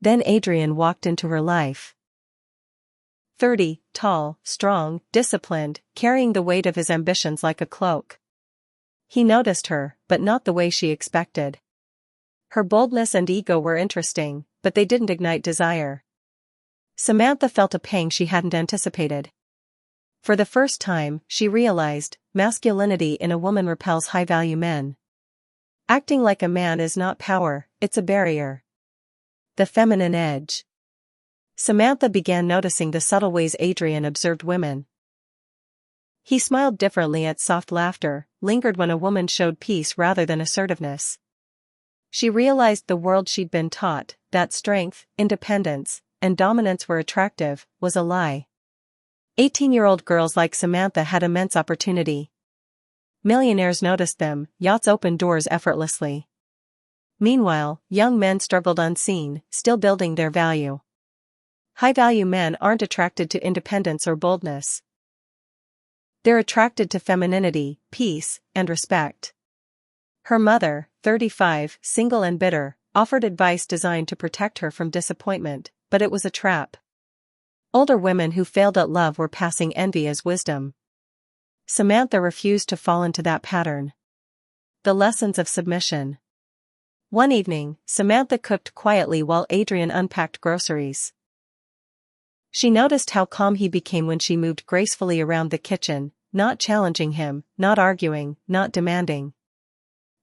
Then Adrian walked into her life. 30, tall, strong, disciplined, carrying the weight of his ambitions like a cloak. He noticed her, but not the way she expected. Her boldness and ego were interesting, but they didn't ignite desire. Samantha felt a pang she hadn't anticipated. For the first time, she realized, masculinity in a woman repels high-value men. Acting like a man is not power, it's a barrier. The feminine edge. Samantha began noticing the subtle ways Adrian observed women. He smiled differently at soft laughter, lingered when a woman showed peace rather than assertiveness. She realized the world she'd been taught, that strength, independence, and dominance were attractive, was a lie. 18-year-old girls like Samantha had immense opportunity. Millionaires noticed them, yachts opened doors effortlessly. Meanwhile, young men struggled unseen, still building their value. High-value men aren't attracted to independence or boldness. They're attracted to femininity, peace, and respect. Her mother, 35, single and bitter, offered advice designed to protect her from disappointment, but it was a trap. Older women who failed at love were passing envy as wisdom. Samantha refused to fall into that pattern. The lessons of submission. One evening, Samantha cooked quietly while Adrian unpacked groceries. She noticed how calm he became when she moved gracefully around the kitchen, not challenging him, not arguing, not demanding.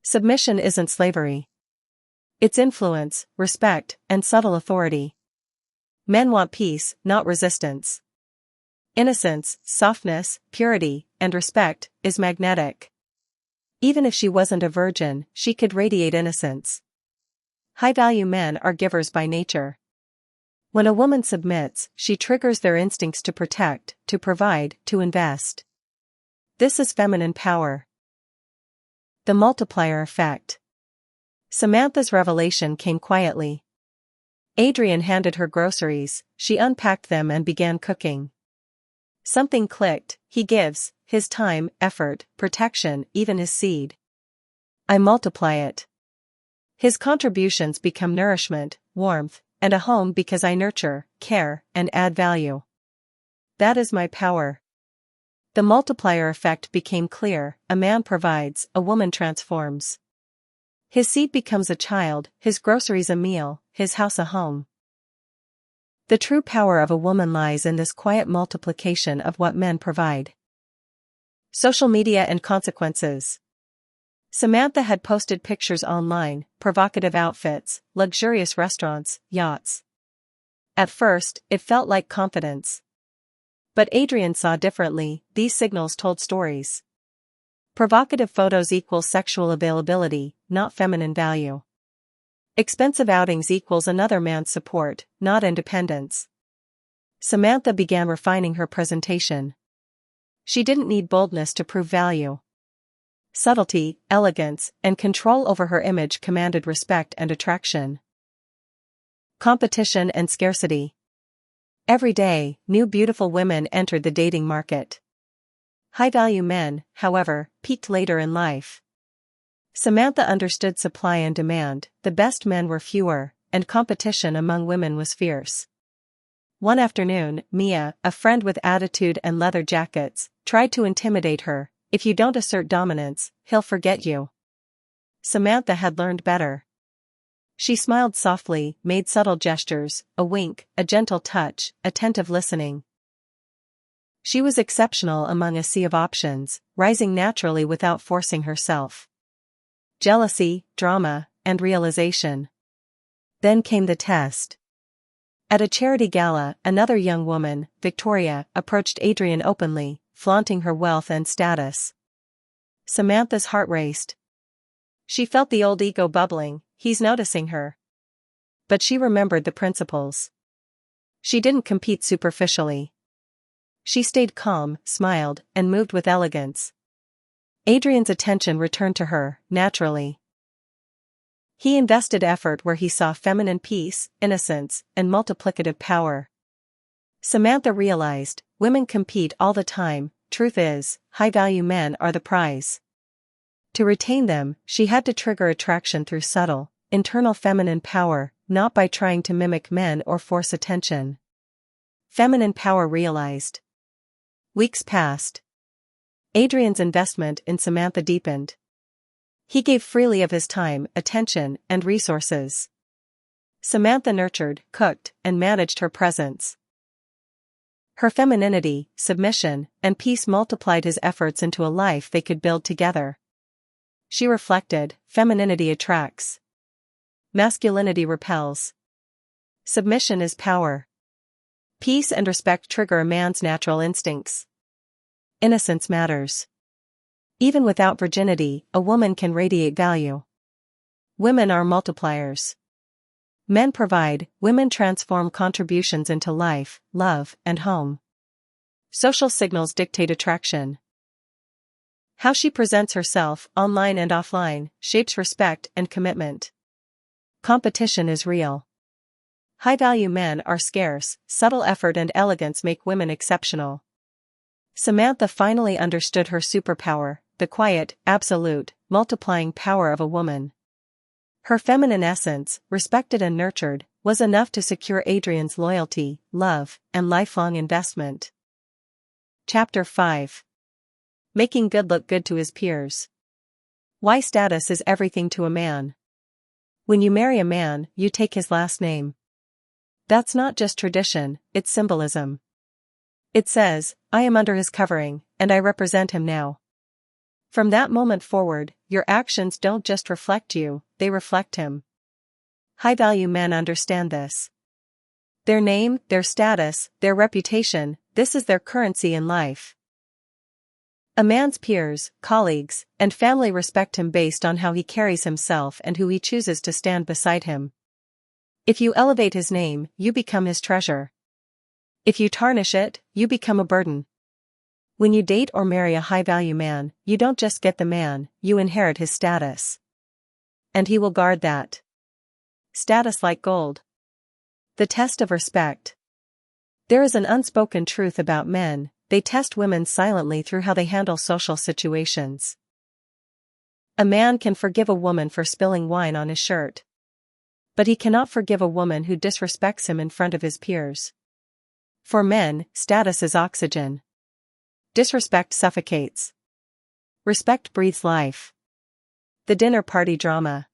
Submission isn't slavery. It's influence, respect, and subtle authority. Men want peace, not resistance. Innocence, softness, purity, and respect is magnetic. Even if she wasn't a virgin, she could radiate innocence. High-value men are givers by nature. When a woman submits, she triggers their instincts to protect, to provide, to invest. This is feminine power. The multiplier effect. Samantha's revelation came quietly. Adrian handed her groceries, she unpacked them and began cooking. Something clicked: he gives his time, effort, protection, even his seed. I multiply it. His contributions become nourishment, warmth, and a home because I nurture, care, and add value. That is my power. The multiplier effect became clear: a man provides, a woman transforms. His seed becomes a child, his groceries a meal, his house a home. The true power of a woman lies in this quiet multiplication of what men provide. Social media and consequences. Samantha had posted pictures online, provocative outfits, luxurious restaurants, yachts. At first, it felt like confidence. But Adrian saw differently: these signals told stories. Provocative photos equals sexual availability, not feminine value. Expensive outings equals another man's support, not independence. Samantha began refining her presentation. She didn't need boldness to prove value. Subtlety, elegance, and control over her image commanded respect and attraction. Competition and scarcity. Every day, new beautiful women entered the dating market. High-value men, however, peaked later in life. Samantha understood supply and demand: the best men were fewer, and competition among women was fierce. One afternoon, Mia, a friend with attitude and leather jackets, tried to intimidate her: if you don't assert dominance, he'll forget you. Samantha had learned better. She smiled softly, made subtle gestures: a wink, a gentle touch, attentive listening. She was exceptional among a sea of options, rising naturally without forcing herself. Jealousy, drama, and realization. Then came the test. At a charity gala, another young woman, Victoria, approached Adrian openly, flaunting her wealth and status. Samantha's heart raced. She felt the old ego bubbling: he's noticing her. But she remembered the principles. She didn't compete superficially. She stayed calm, smiled, and moved with elegance. Adrian's attention returned to her, naturally. He invested effort where he saw feminine peace, innocence, and multiplicative power. Samantha realized: women compete all the time, truth is, high-value men are the prize. To retain them, she had to trigger attraction through subtle, internal feminine power, not by trying to mimic men or force attention. Feminine power realized. Weeks passed. Adrian's investment in Samantha deepened. He gave freely of his time, attention, and resources. Samantha nurtured, cooked, and managed her presence. Her femininity, submission, and peace multiplied his efforts into a life they could build together. She reflected: femininity attracts. Masculinity repels. Submission is power. Peace and respect trigger a man's natural instincts. Innocence matters. Even without virginity, a woman can radiate value. Women are multipliers. Men provide, women transform contributions into life, love, and home. Social signals dictate attraction. How she presents herself, online and offline, shapes respect and commitment. Competition is real. High-value men are scarce, subtle effort and elegance make women exceptional. Samantha finally understood her superpower, the quiet, absolute, multiplying power of a woman. Her feminine essence, respected and nurtured, was enough to secure Adrian's loyalty, love, and lifelong investment. Chapter 5. Making good look good to his peers. Why status is everything to a man. When you marry a man, you take his last name. That's not just tradition, it's symbolism. It says, I am under his covering, and I represent him now. From that moment forward, your actions don't just reflect you, they reflect him. High-value men understand this. Their name, their status, their reputation, this is their currency in life. A man's peers, colleagues, and family respect him based on how he carries himself and who he chooses to stand beside him. If you elevate his name, you become his treasure. If you tarnish it, you become a burden. When you date or marry a high-value man, you don't just get the man, you inherit his status. And he will guard that status like gold. The test of respect. There is an unspoken truth about men: they test women silently through how they handle social situations. A man can forgive a woman for spilling wine on his shirt, but he cannot forgive a woman who disrespects him in front of his peers. For men, status is oxygen. Disrespect suffocates. Respect breathes life. The dinner party drama.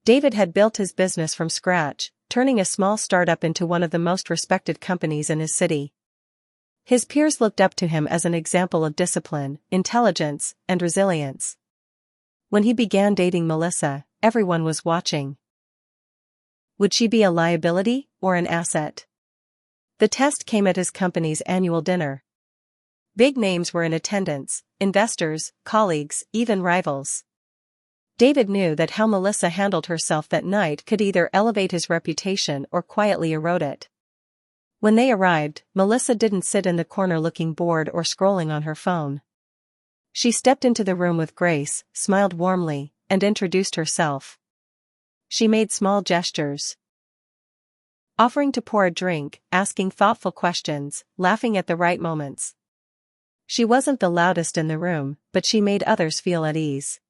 David had built his business from scratch, turning a small startup into one of the most respected companies in his city. His peers looked up to him as an example of discipline, intelligence, and resilience. When he began dating Melissa, everyone was watching. Would she be a liability or an asset? The test came at his company's annual dinner. Big names were in attendance: investors, colleagues, even rivals. David knew that how Melissa handled herself that night could either elevate his reputation or quietly erode it. When they arrived, Melissa didn't sit in the corner looking bored or scrolling on her phone. She stepped into the room with grace, smiled warmly, and introduced herself. She made small gestures, offering to pour a drink, asking thoughtful questions, laughing at the right moments. She wasn't the loudest in the room, but she made others feel at ease.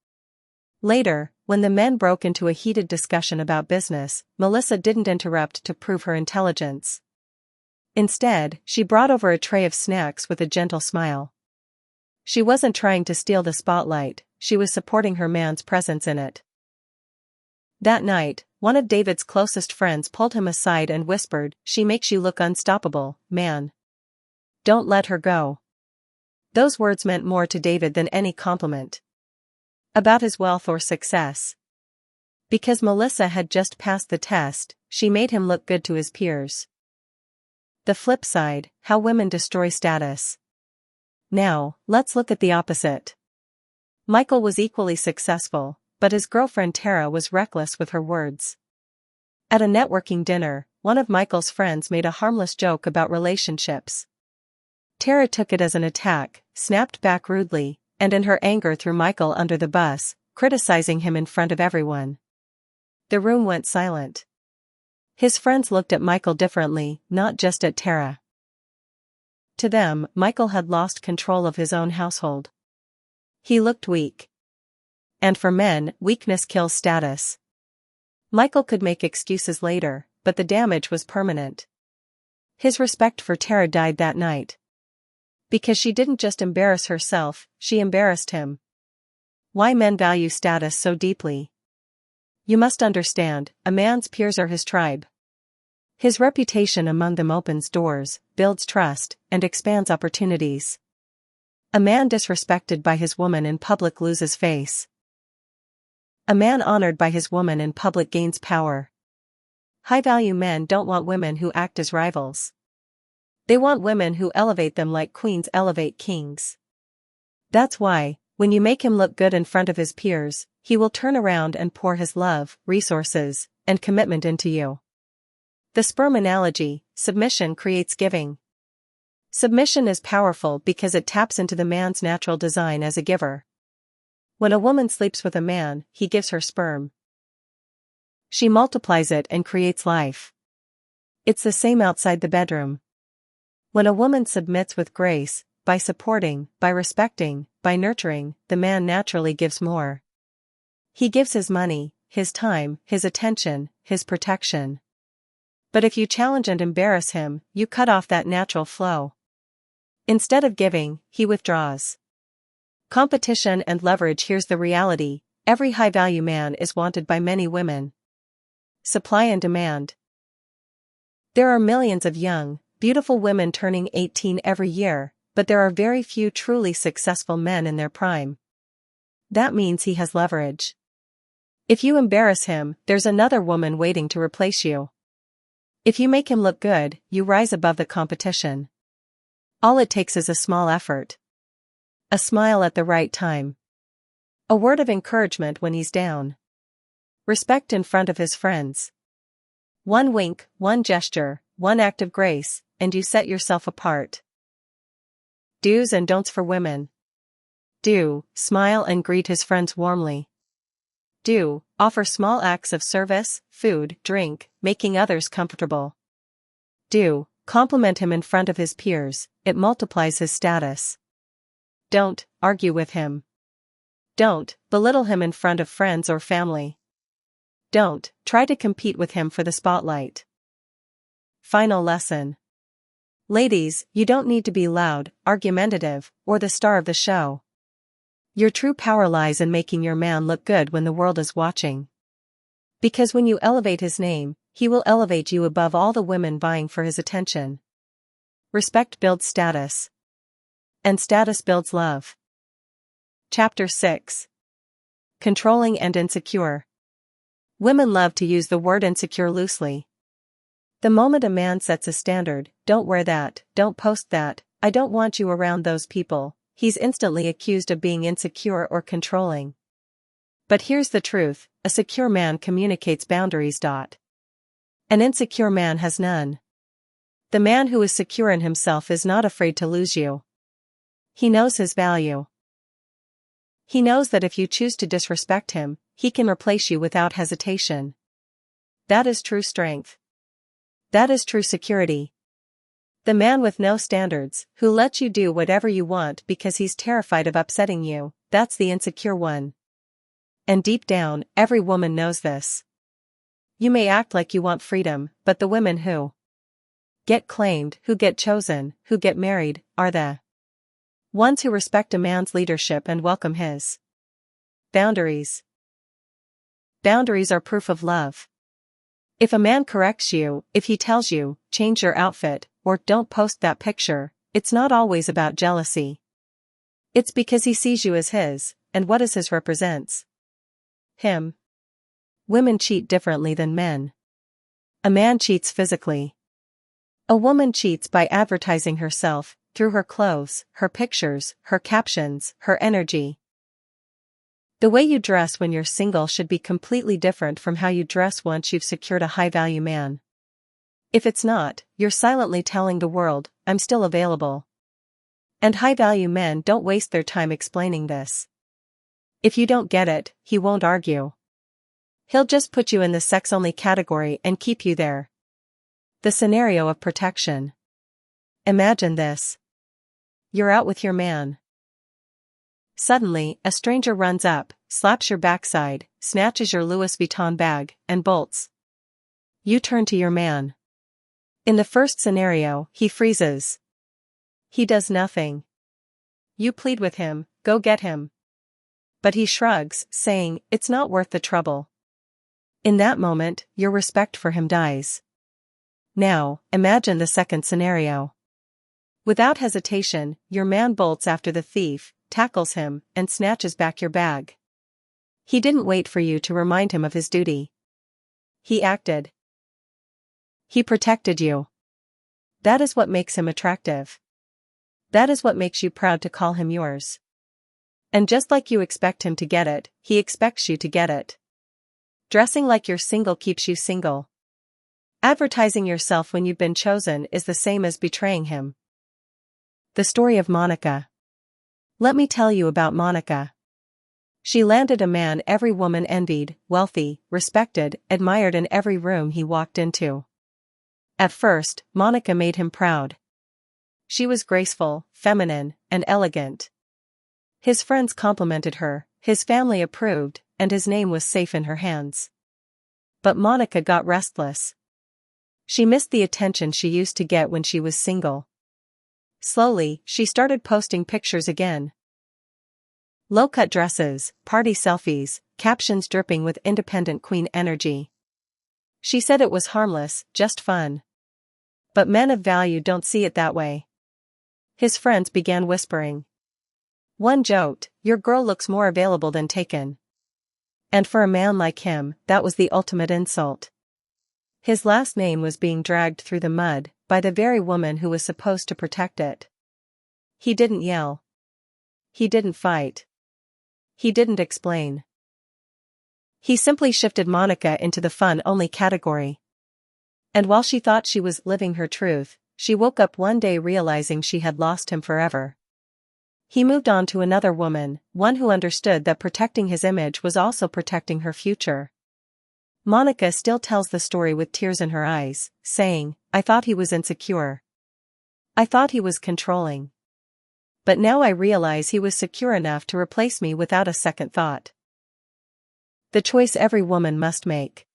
Later, when the men broke into a heated discussion about business, Melissa didn't interrupt to prove her intelligence. Instead, she brought over a tray of snacks with a gentle smile. She wasn't trying to steal the spotlight, she was supporting her man's presence in it. That night, one of David's closest friends pulled him aside and whispered, "She makes you look unstoppable, man. Don't let her go." Those words meant more to David than any compliment about his wealth or success. Because Melissa had just passed the test, she made him look good to his peers. The flip side: how women destroy status. Now, let's look at the opposite. Michael was equally successful, but his girlfriend Tara was reckless with her words. At a networking dinner, one of Michael's friends made a harmless joke about relationships. Tara took it as an attack, snapped back rudely, and in her anger threw Michael under the bus, criticizing him in front of everyone. The room went silent. His friends looked at Michael differently, not just at Tara. To them, Michael had lost control of his own household. He looked weak. And for men, weakness kills status. Michael could make excuses later, but the damage was permanent. His respect for Tara died that night. Because she didn't just embarrass herself, she embarrassed him. Why men value status so deeply? You must understand, a man's peers are his tribe. His reputation among them opens doors, builds trust, and expands opportunities. A man disrespected by his woman in public loses face. A man honored by his woman in public gains power. High-value men don't want women who act as rivals. They want women who elevate them like queens elevate kings. That's why, when you make him look good in front of his peers, he will turn around and pour his love, resources, and commitment into you. The sperm analogy: submission creates giving. Submission is powerful because it taps into the man's natural design as a giver. When a woman sleeps with a man, he gives her sperm. She multiplies it and creates life. It's the same outside the bedroom. When a woman submits with grace, by supporting, by respecting, by nurturing, the man naturally gives more. He gives his money, his time, his attention, his protection. But if you challenge and embarrass him, you cut off that natural flow. Instead of giving, he withdraws. Competition and leverage. Here's the reality: every high-value man is wanted by many women. Supply and demand. There are millions of young, beautiful women turning 18 every year, but there are very few truly successful men in their prime. That means he has leverage. If you embarrass him, there's another woman waiting to replace you. If you make him look good, you rise above the competition. All it takes is a small effort. A smile at the right time. A word of encouragement when he's down. Respect in front of his friends. One wink, one gesture, one act of grace, and you set yourself apart. Do's and don'ts for women. Do, smile and greet his friends warmly. Do, offer small acts of service, food, drink, making others comfortable. Do, compliment him in front of his peers, it multiplies his status. Don't, argue with him. Don't, belittle him in front of friends or family. Don't, try to compete with him for the spotlight. Final lesson. Ladies, you don't need to be loud, argumentative, or the star of the show. Your true power lies in making your man look good when the world is watching. Because when you elevate his name, he will elevate you above all the women vying for his attention. Respect builds status. And status builds love. Chapter 6. Controlling and insecure. Women love to use the word insecure loosely. The moment a man sets a standard, don't wear that, don't post that, I don't want you around those people, he's instantly accused of being insecure or controlling. But here's the truth, a secure man communicates boundaries. An insecure man has none. The man who is secure in himself is not afraid to lose you. He knows his value. He knows that if you choose to disrespect him, he can replace you without hesitation. That is true strength. That is true security. The man with no standards, who lets you do whatever you want because he's terrified of upsetting you, that's the insecure one. And deep down, every woman knows this. You may act like you want freedom, but the women who get claimed, who get chosen, who get married, are the ones who respect a man's leadership and welcome his boundaries. Boundaries are proof of love. If a man corrects you, if he tells you, change your outfit, or don't post that picture, it's not always about jealousy. It's because he sees you as his, and what is his represents him. Women cheat differently than men. A man cheats physically. A woman cheats by advertising herself, through her clothes, her pictures, her captions, her energy. The way you dress when you're single should be completely different from how you dress once you've secured a high-value man. If it's not, you're silently telling the world, I'm still available. And high-value men don't waste their time explaining this. If you don't get it, he won't argue. He'll just put you in the sex-only category and keep you there. The scenario of protection. Imagine this. You're out with your man. Suddenly, a stranger runs up, slaps your backside, snatches your Louis Vuitton bag, and bolts. You turn to your man. In the first scenario, he freezes. He does nothing. You plead with him, go get him. But he shrugs, saying, it's not worth the trouble. In that moment, your respect for him dies. Now, imagine the second scenario. Without hesitation, your man bolts after the thief, tackles him, and snatches back your bag. He didn't wait for you to remind him of his duty. He acted. He protected you. That is what makes him attractive. That is what makes you proud to call him yours. And just like you expect him to get it, he expects you to get it. Dressing like you're single keeps you single. Advertising yourself when you've been chosen is the same as betraying him. The story of Monica. Let me tell you about Monica. She landed a man every woman envied, wealthy, respected, admired in every room he walked into. At first, Monica made him proud. She was graceful, feminine, and elegant. His friends complimented her, his family approved, and his name was safe in her hands. But Monica got restless. She missed the attention she used to get when she was single. Slowly, she started posting pictures again. Low-cut dresses, party selfies, captions dripping with independent queen energy. She said it was harmless, just fun. But men of value don't see it that way. His friends began whispering. One joked, your girl looks more available than taken. And for a man like him, that was the ultimate insult. His last name was being dragged through the mud, by the very woman who was supposed to protect it. He didn't yell. He didn't fight. He didn't explain. He simply shifted Monica into the fun-only category. And while she thought she was living her truth, she woke up one day realizing she had lost him forever. He moved on to another woman, one who understood that protecting his image was also protecting her future. Monica still tells the story with tears in her eyes, saying, "I thought he was insecure. I thought he was controlling. But now I realize he was secure enough to replace me without a second thought." The choice every woman must make.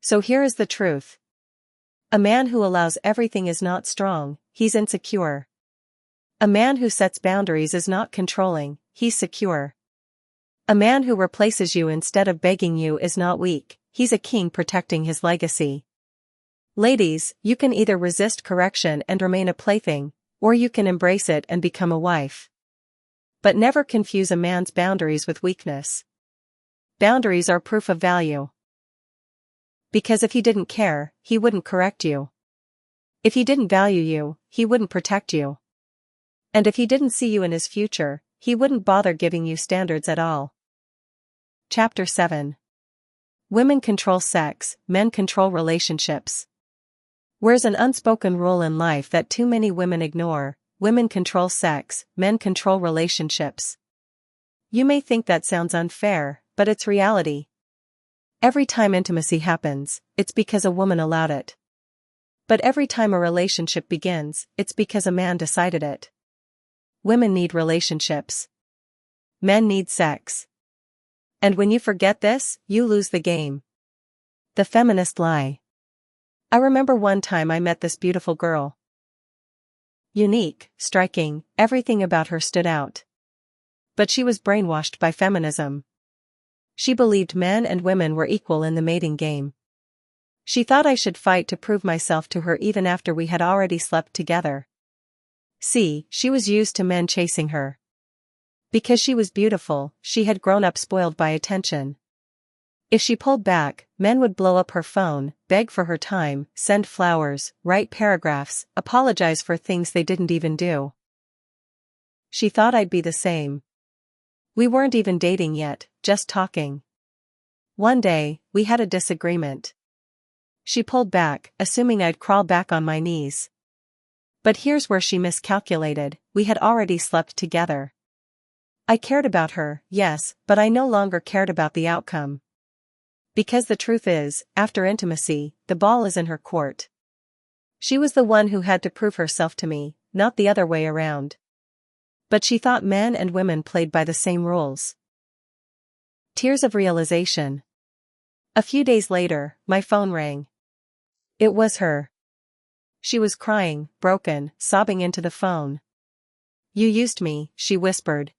So here is the truth. A man who allows everything is not strong, he's insecure. A man who sets boundaries is not controlling, he's secure. A man who replaces you instead of begging you is not weak, he's a king protecting his legacy. Ladies, you can either resist correction and remain a plaything, or you can embrace it and become a wife. But never confuse a man's boundaries with weakness. Boundaries are proof of value. Because if he didn't care, he wouldn't correct you. If he didn't value you, he wouldn't protect you. And if he didn't see you in his future, he wouldn't bother giving you standards at all. Chapter 7. Women control sex, men control relationships. Where's an unspoken rule in life that too many women ignore: women control sex, men control relationships. You may think that sounds unfair, but it's reality. Every time intimacy happens, it's because a woman allowed it. But every time a relationship begins, it's because a man decided it. Women need relationships. Men need sex. And when you forget this, you lose the game. The feminist lie. I remember one time I met this beautiful girl. Unique, striking, everything about her stood out. But she was brainwashed by feminism. She believed men and women were equal in the mating game. She thought I should fight to prove myself to her even after we had already slept together. See, she was used to men chasing her. Because she was beautiful, she had grown up spoiled by attention. If she pulled back, men would blow up her phone, beg for her time, send flowers, write paragraphs, apologize for things they didn't even do. She thought I'd be the same. We weren't even dating yet, just talking. One day, we had a disagreement. She pulled back, assuming I'd crawl back on my knees. But here's where she miscalculated: we had already slept together. I cared about her, yes, but I no longer cared about the outcome. Because the truth is, after intimacy, the ball is in her court. She was the one who had to prove herself to me, not the other way around. But she thought men and women played by the same rules. Tears of realization. A few days later, my phone rang. It was her. She was crying, broken, sobbing into the phone. "You used me," she whispered.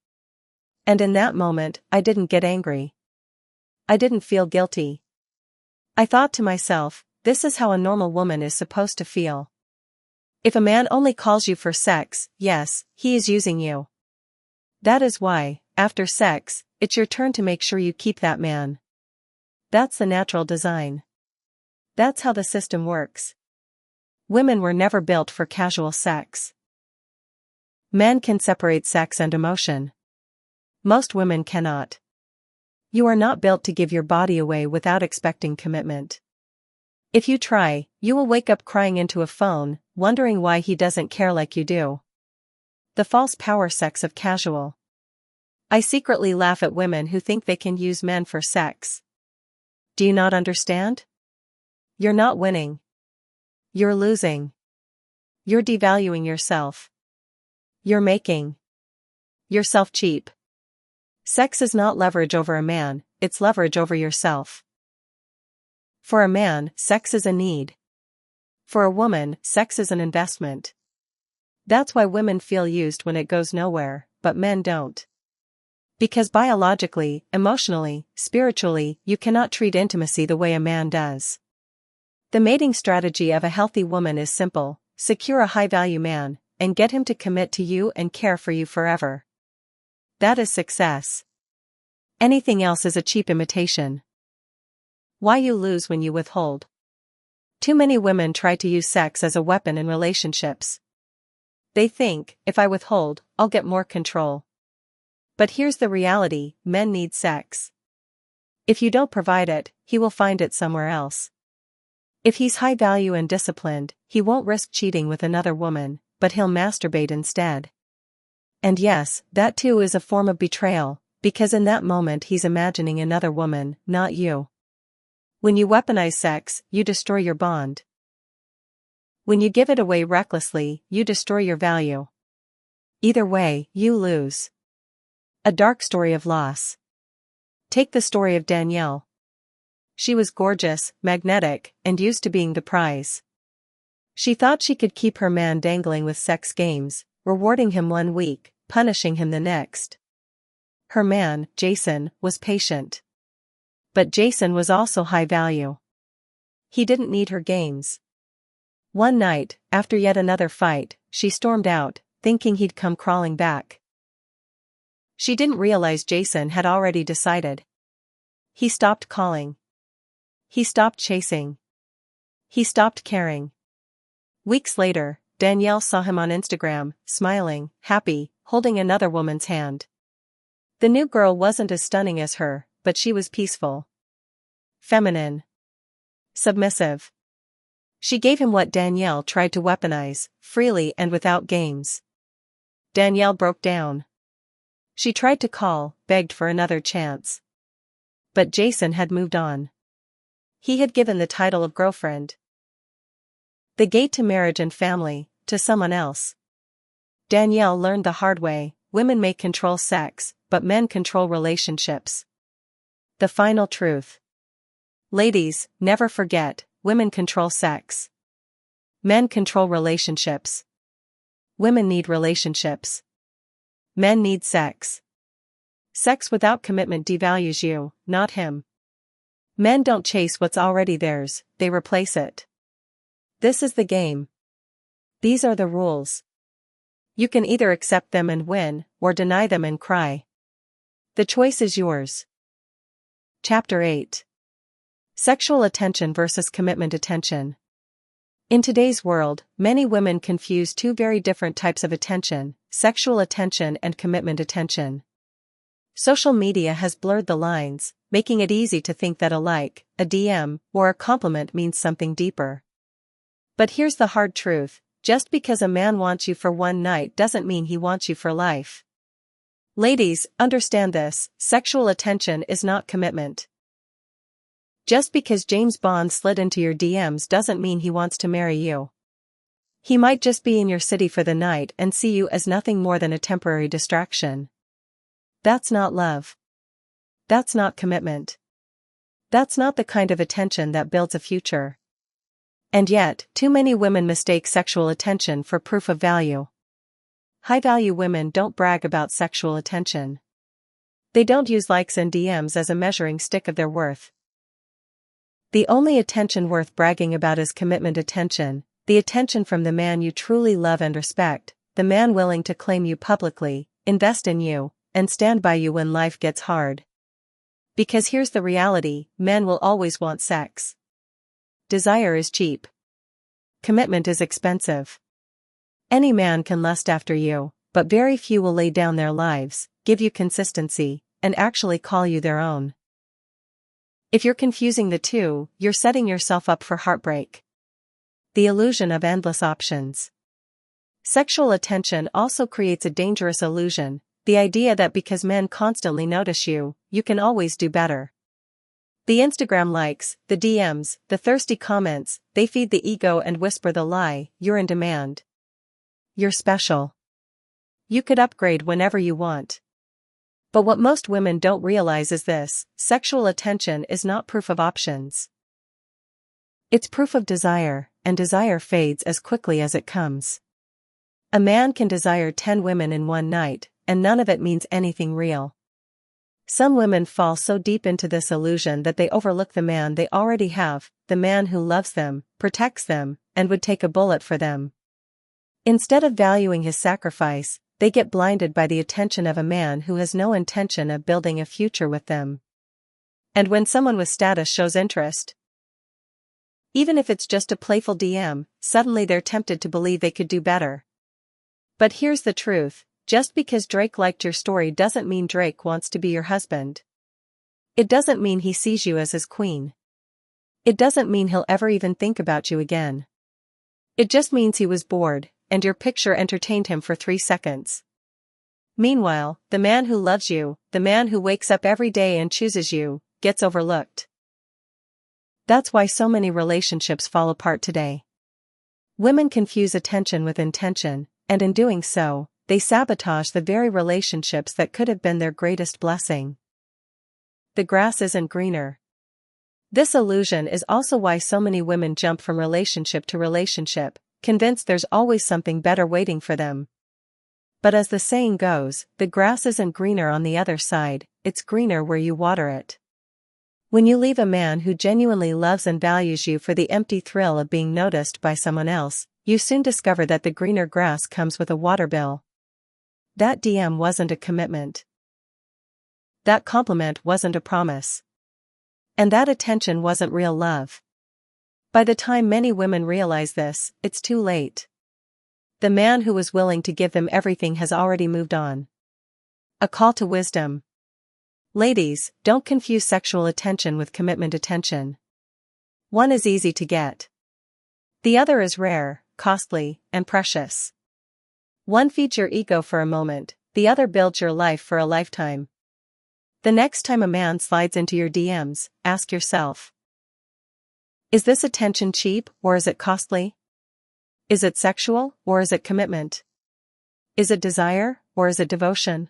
And in that moment, I didn't get angry. I didn't feel guilty. I thought to myself, this is how a normal woman is supposed to feel. If a man only calls you for sex, yes, he is using you. That is why, after sex, it's your turn to make sure you keep that man. That's the natural design. That's how the system works. Women were never built for casual sex. Men can separate sex and emotion. Most women cannot. You are not built to give your body away without expecting commitment. If you try, you will wake up crying into a phone, wondering why he doesn't care like you do. The false power sex of casual. I secretly laugh at women who think they can use men for sex. Do you not understand? You're not winning. You're losing. You're devaluing yourself. You're making yourself cheap. Sex is not leverage over a man, it's leverage over yourself. For a man, sex is a need. For a woman, sex is an investment. That's why women feel used when it goes nowhere, but men don't. Because biologically, emotionally, spiritually, you cannot treat intimacy the way a man does. The mating strategy of a healthy woman is simple: secure a high-value man, and get him to commit to you and care for you forever. That is success. Anything else is a cheap imitation. Why you lose when you withhold. Too many women try to use sex as a weapon in relationships. They think, if I withhold, I'll get more control. But here's the reality: men need sex. If you don't provide it, he will find it somewhere else. If he's high value and disciplined, he won't risk cheating with another woman, but he'll masturbate instead. And yes, that too is a form of betrayal, because in that moment he's imagining another woman, not you. When you weaponize sex, you destroy your bond. When you give it away recklessly, you destroy your value. Either way, you lose. A dark story of loss. Take the story of Danielle. She was gorgeous, magnetic, and used to being the prize. She thought she could keep her man dangling with sex games, rewarding him one week, punishing him the next. Her man, Jason, was patient. But Jason was also high value. He didn't need her games. One night, after yet another fight, she stormed out, thinking he'd come crawling back. She didn't realize Jason had already decided. He stopped calling. He stopped chasing. He stopped caring. Weeks later, Danielle saw him on Instagram, smiling, happy, holding another woman's hand. The new girl wasn't as stunning as her, but she was peaceful. Feminine. Submissive. She gave him what Danielle tried to weaponize, freely and without games. Danielle broke down. She tried to call, begged for another chance. But Jason had moved on. He had given the title of girlfriend, the gate to marriage and family, to someone else. Danielle learned the hard way: women may control sex, but men control relationships. The final truth. Ladies, never forget, women control sex. Men control relationships. Women need relationships. Men need sex. Sex without commitment devalues you, not him. Men don't chase what's already theirs, they replace it. This is the game. These are the rules. You can either accept them and win, or deny them and cry. The choice is yours. Chapter 8. Sexual attention versus commitment attention. In today's world, many women confuse two very different types of attention: sexual attention and commitment attention. Social media has blurred the lines, making it easy to think that a like, a DM, or a compliment means something deeper. But here's the hard truth: just because a man wants you for one night doesn't mean he wants you for life. Ladies, understand this: sexual attention is not commitment. Just because James Bond slid into your DMs doesn't mean he wants to marry you. He might just be in your city for the night and see you as nothing more than a temporary distraction. That's not love. That's not commitment. That's not the kind of attention that builds a future. And yet, too many women mistake sexual attention for proof of value. High-value women don't brag about sexual attention. They don't use likes and DMs as a measuring stick of their worth. The only attention worth bragging about is commitment attention, the attention from the man you truly love and respect, the man willing to claim you publicly, invest in you, and stand by you when life gets hard. Because here's the reality: men will always want sex. Desire is cheap. Commitment is expensive. Any man can lust after you, but very few will lay down their lives, give you consistency, and actually call you their own. If you're confusing the two, you're setting yourself up for heartbreak. The illusion of endless options. Sexual attention also creates a dangerous illusion: the idea that because men constantly notice you, you can always do better. The Instagram likes, the DMs, the thirsty comments, they feed the ego and whisper the lie: you're in demand. You're special. You could upgrade whenever you want. But what most women don't realize is this: sexual attention is not proof of options. It's proof of desire, and desire fades as quickly as it comes. A man can desire 10 women in one night, and none of it means anything real. Some women fall so deep into this illusion that they overlook the man they already have, the man who loves them, protects them, and would take a bullet for them. Instead of valuing his sacrifice, they get blinded by the attention of a man who has no intention of building a future with them. And when someone with status shows interest, even if it's just a playful DM, suddenly they're tempted to believe they could do better. But here's the truth: just because Drake liked your story doesn't mean Drake wants to be your husband. It doesn't mean he sees you as his queen. It doesn't mean he'll ever even think about you again. It just means he was bored, and your picture entertained him for 3 seconds. Meanwhile, the man who loves you, the man who wakes up every day and chooses you, gets overlooked. That's why so many relationships fall apart today. Women confuse attention with intention, and in doing so, they sabotage the very relationships that could have been their greatest blessing. The grass isn't greener. This illusion is also why so many women jump from relationship to relationship, convinced there's always something better waiting for them. But as the saying goes, the grass isn't greener on the other side, it's greener where you water it. When you leave a man who genuinely loves and values you for the empty thrill of being noticed by someone else, you soon discover that the greener grass comes with a water bill. That DM wasn't a commitment. That compliment wasn't a promise. And that attention wasn't real love. By the time many women realize this, it's too late. The man who was willing to give them everything has already moved on. A call to wisdom. Ladies, don't confuse sexual attention with commitment attention. One is easy to get. The other is rare, costly, and precious. One feeds your ego for a moment, the other builds your life for a lifetime. The next time a man slides into your DMs, ask yourself, is this attention cheap, or is it costly? Is it sexual, or is it commitment? Is it desire, or is it devotion?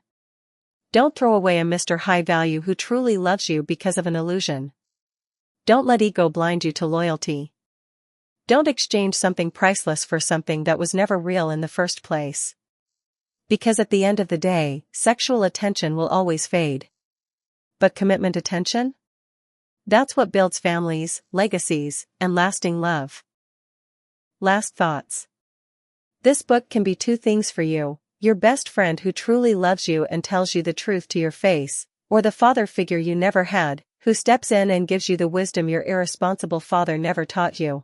Don't throw away a Mr. High Value who truly loves you because of an illusion. Don't let ego blind you to loyalty. Don't exchange something priceless for something that was never real in the first place. Because at the end of the day, sexual attention will always fade. But commitment attention? That's what builds families, legacies, and lasting love. Last thoughts. This book can be two things for you: your best friend who truly loves you and tells you the truth to your face, or the father figure you never had, who steps in and gives you the wisdom your irresponsible father never taught you.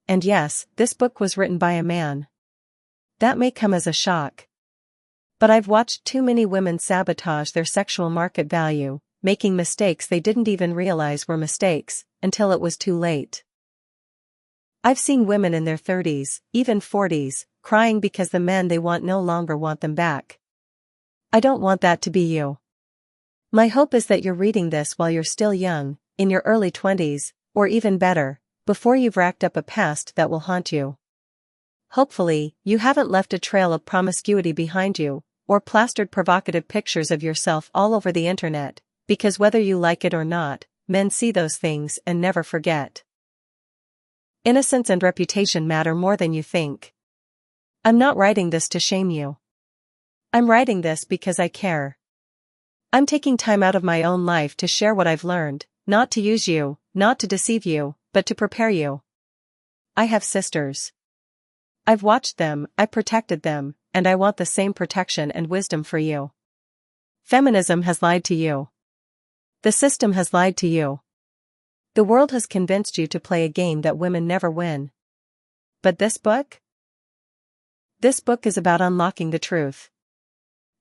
And yes, this book was written by a man. That may come as a shock. But I've watched too many women sabotage their sexual market value, making mistakes they didn't even realize were mistakes, until it was too late. I've seen women in their 30s, even 40s, crying because the men they want no longer want them back. I don't want that to be you. My hope is that you're reading this while you're still young, in your early 20s, or even better, before you've racked up a past that will haunt you. Hopefully, you haven't left a trail of promiscuity behind you, or plastered provocative pictures of yourself all over the internet, because whether you like it or not, men see those things and never forget. Innocence and reputation matter more than you think. I'm not writing this to shame you. I'm writing this because I care. I'm taking time out of my own life to share what I've learned, not to use you, not to deceive you, but to prepare you. I have sisters. I've watched them, I protected them, and I want the same protection and wisdom for you. Feminism has lied to you. The system has lied to you. The world has convinced you to play a game that women never win. But this book? This book is about unlocking the truth.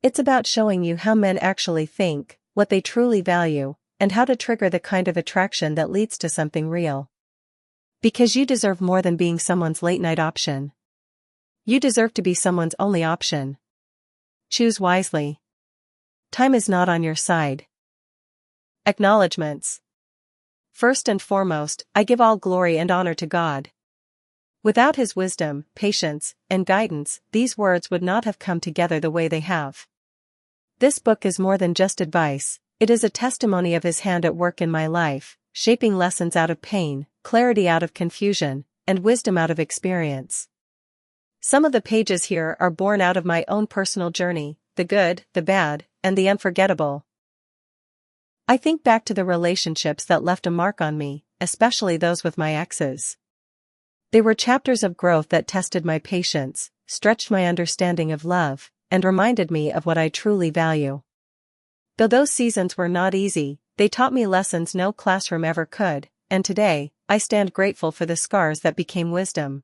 It's about showing you how men actually think, what they truly value, and how to trigger the kind of attraction that leads to something real. Because you deserve more than being someone's late-night option. You deserve to be someone's only option. Choose wisely. Time is not on your side. Acknowledgements. First and foremost, I give all glory and honor to God. Without His wisdom, patience, and guidance, these words would not have come together the way they have. This book is more than just advice, it is a testimony of His hand at work in my life, shaping lessons out of pain, clarity out of confusion, and wisdom out of experience. Some of the pages here are born out of my own personal journey, the good, the bad, and the unforgettable. I think back to the relationships that left a mark on me, especially those with my exes. They were chapters of growth that tested my patience, stretched my understanding of love, and reminded me of what I truly value. Though those seasons were not easy, they taught me lessons no classroom ever could, and today, I stand grateful for the scars that became wisdom.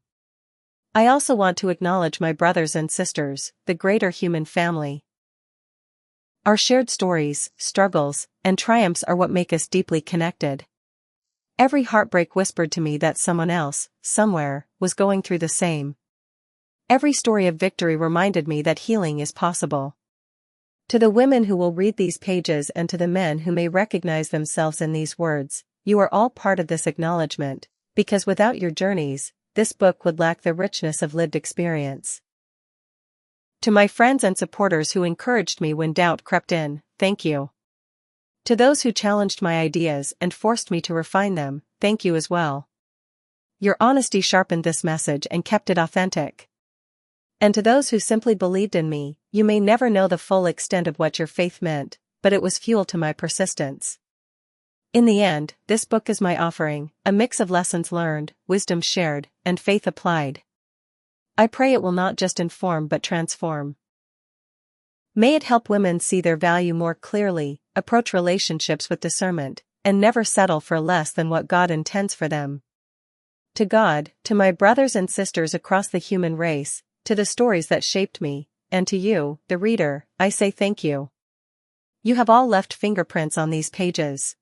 I also want to acknowledge my brothers and sisters, the greater human family. Our shared stories, struggles, and triumphs are what make us deeply connected. Every heartbreak whispered to me that someone else, somewhere, was going through the same. Every story of victory reminded me that healing is possible. To the women who will read these pages and to the men who may recognize themselves in these words, you are all part of this acknowledgement, because without your journeys, this book would lack the richness of lived experience. To my friends and supporters who encouraged me when doubt crept in, thank you. To those who challenged my ideas and forced me to refine them, thank you as well. Your honesty sharpened this message and kept it authentic. And to those who simply believed in me, you may never know the full extent of what your faith meant, but it was fuel to my persistence. In the end, this book is my offering, a mix of lessons learned, wisdom shared, and faith applied. I pray it will not just inform but transform. May it help women see their value more clearly, approach relationships with discernment, and never settle for less than what God intends for them. To God, to my brothers and sisters across the human race, to the stories that shaped me, and to you, the reader, I say thank you. You have all left fingerprints on these pages.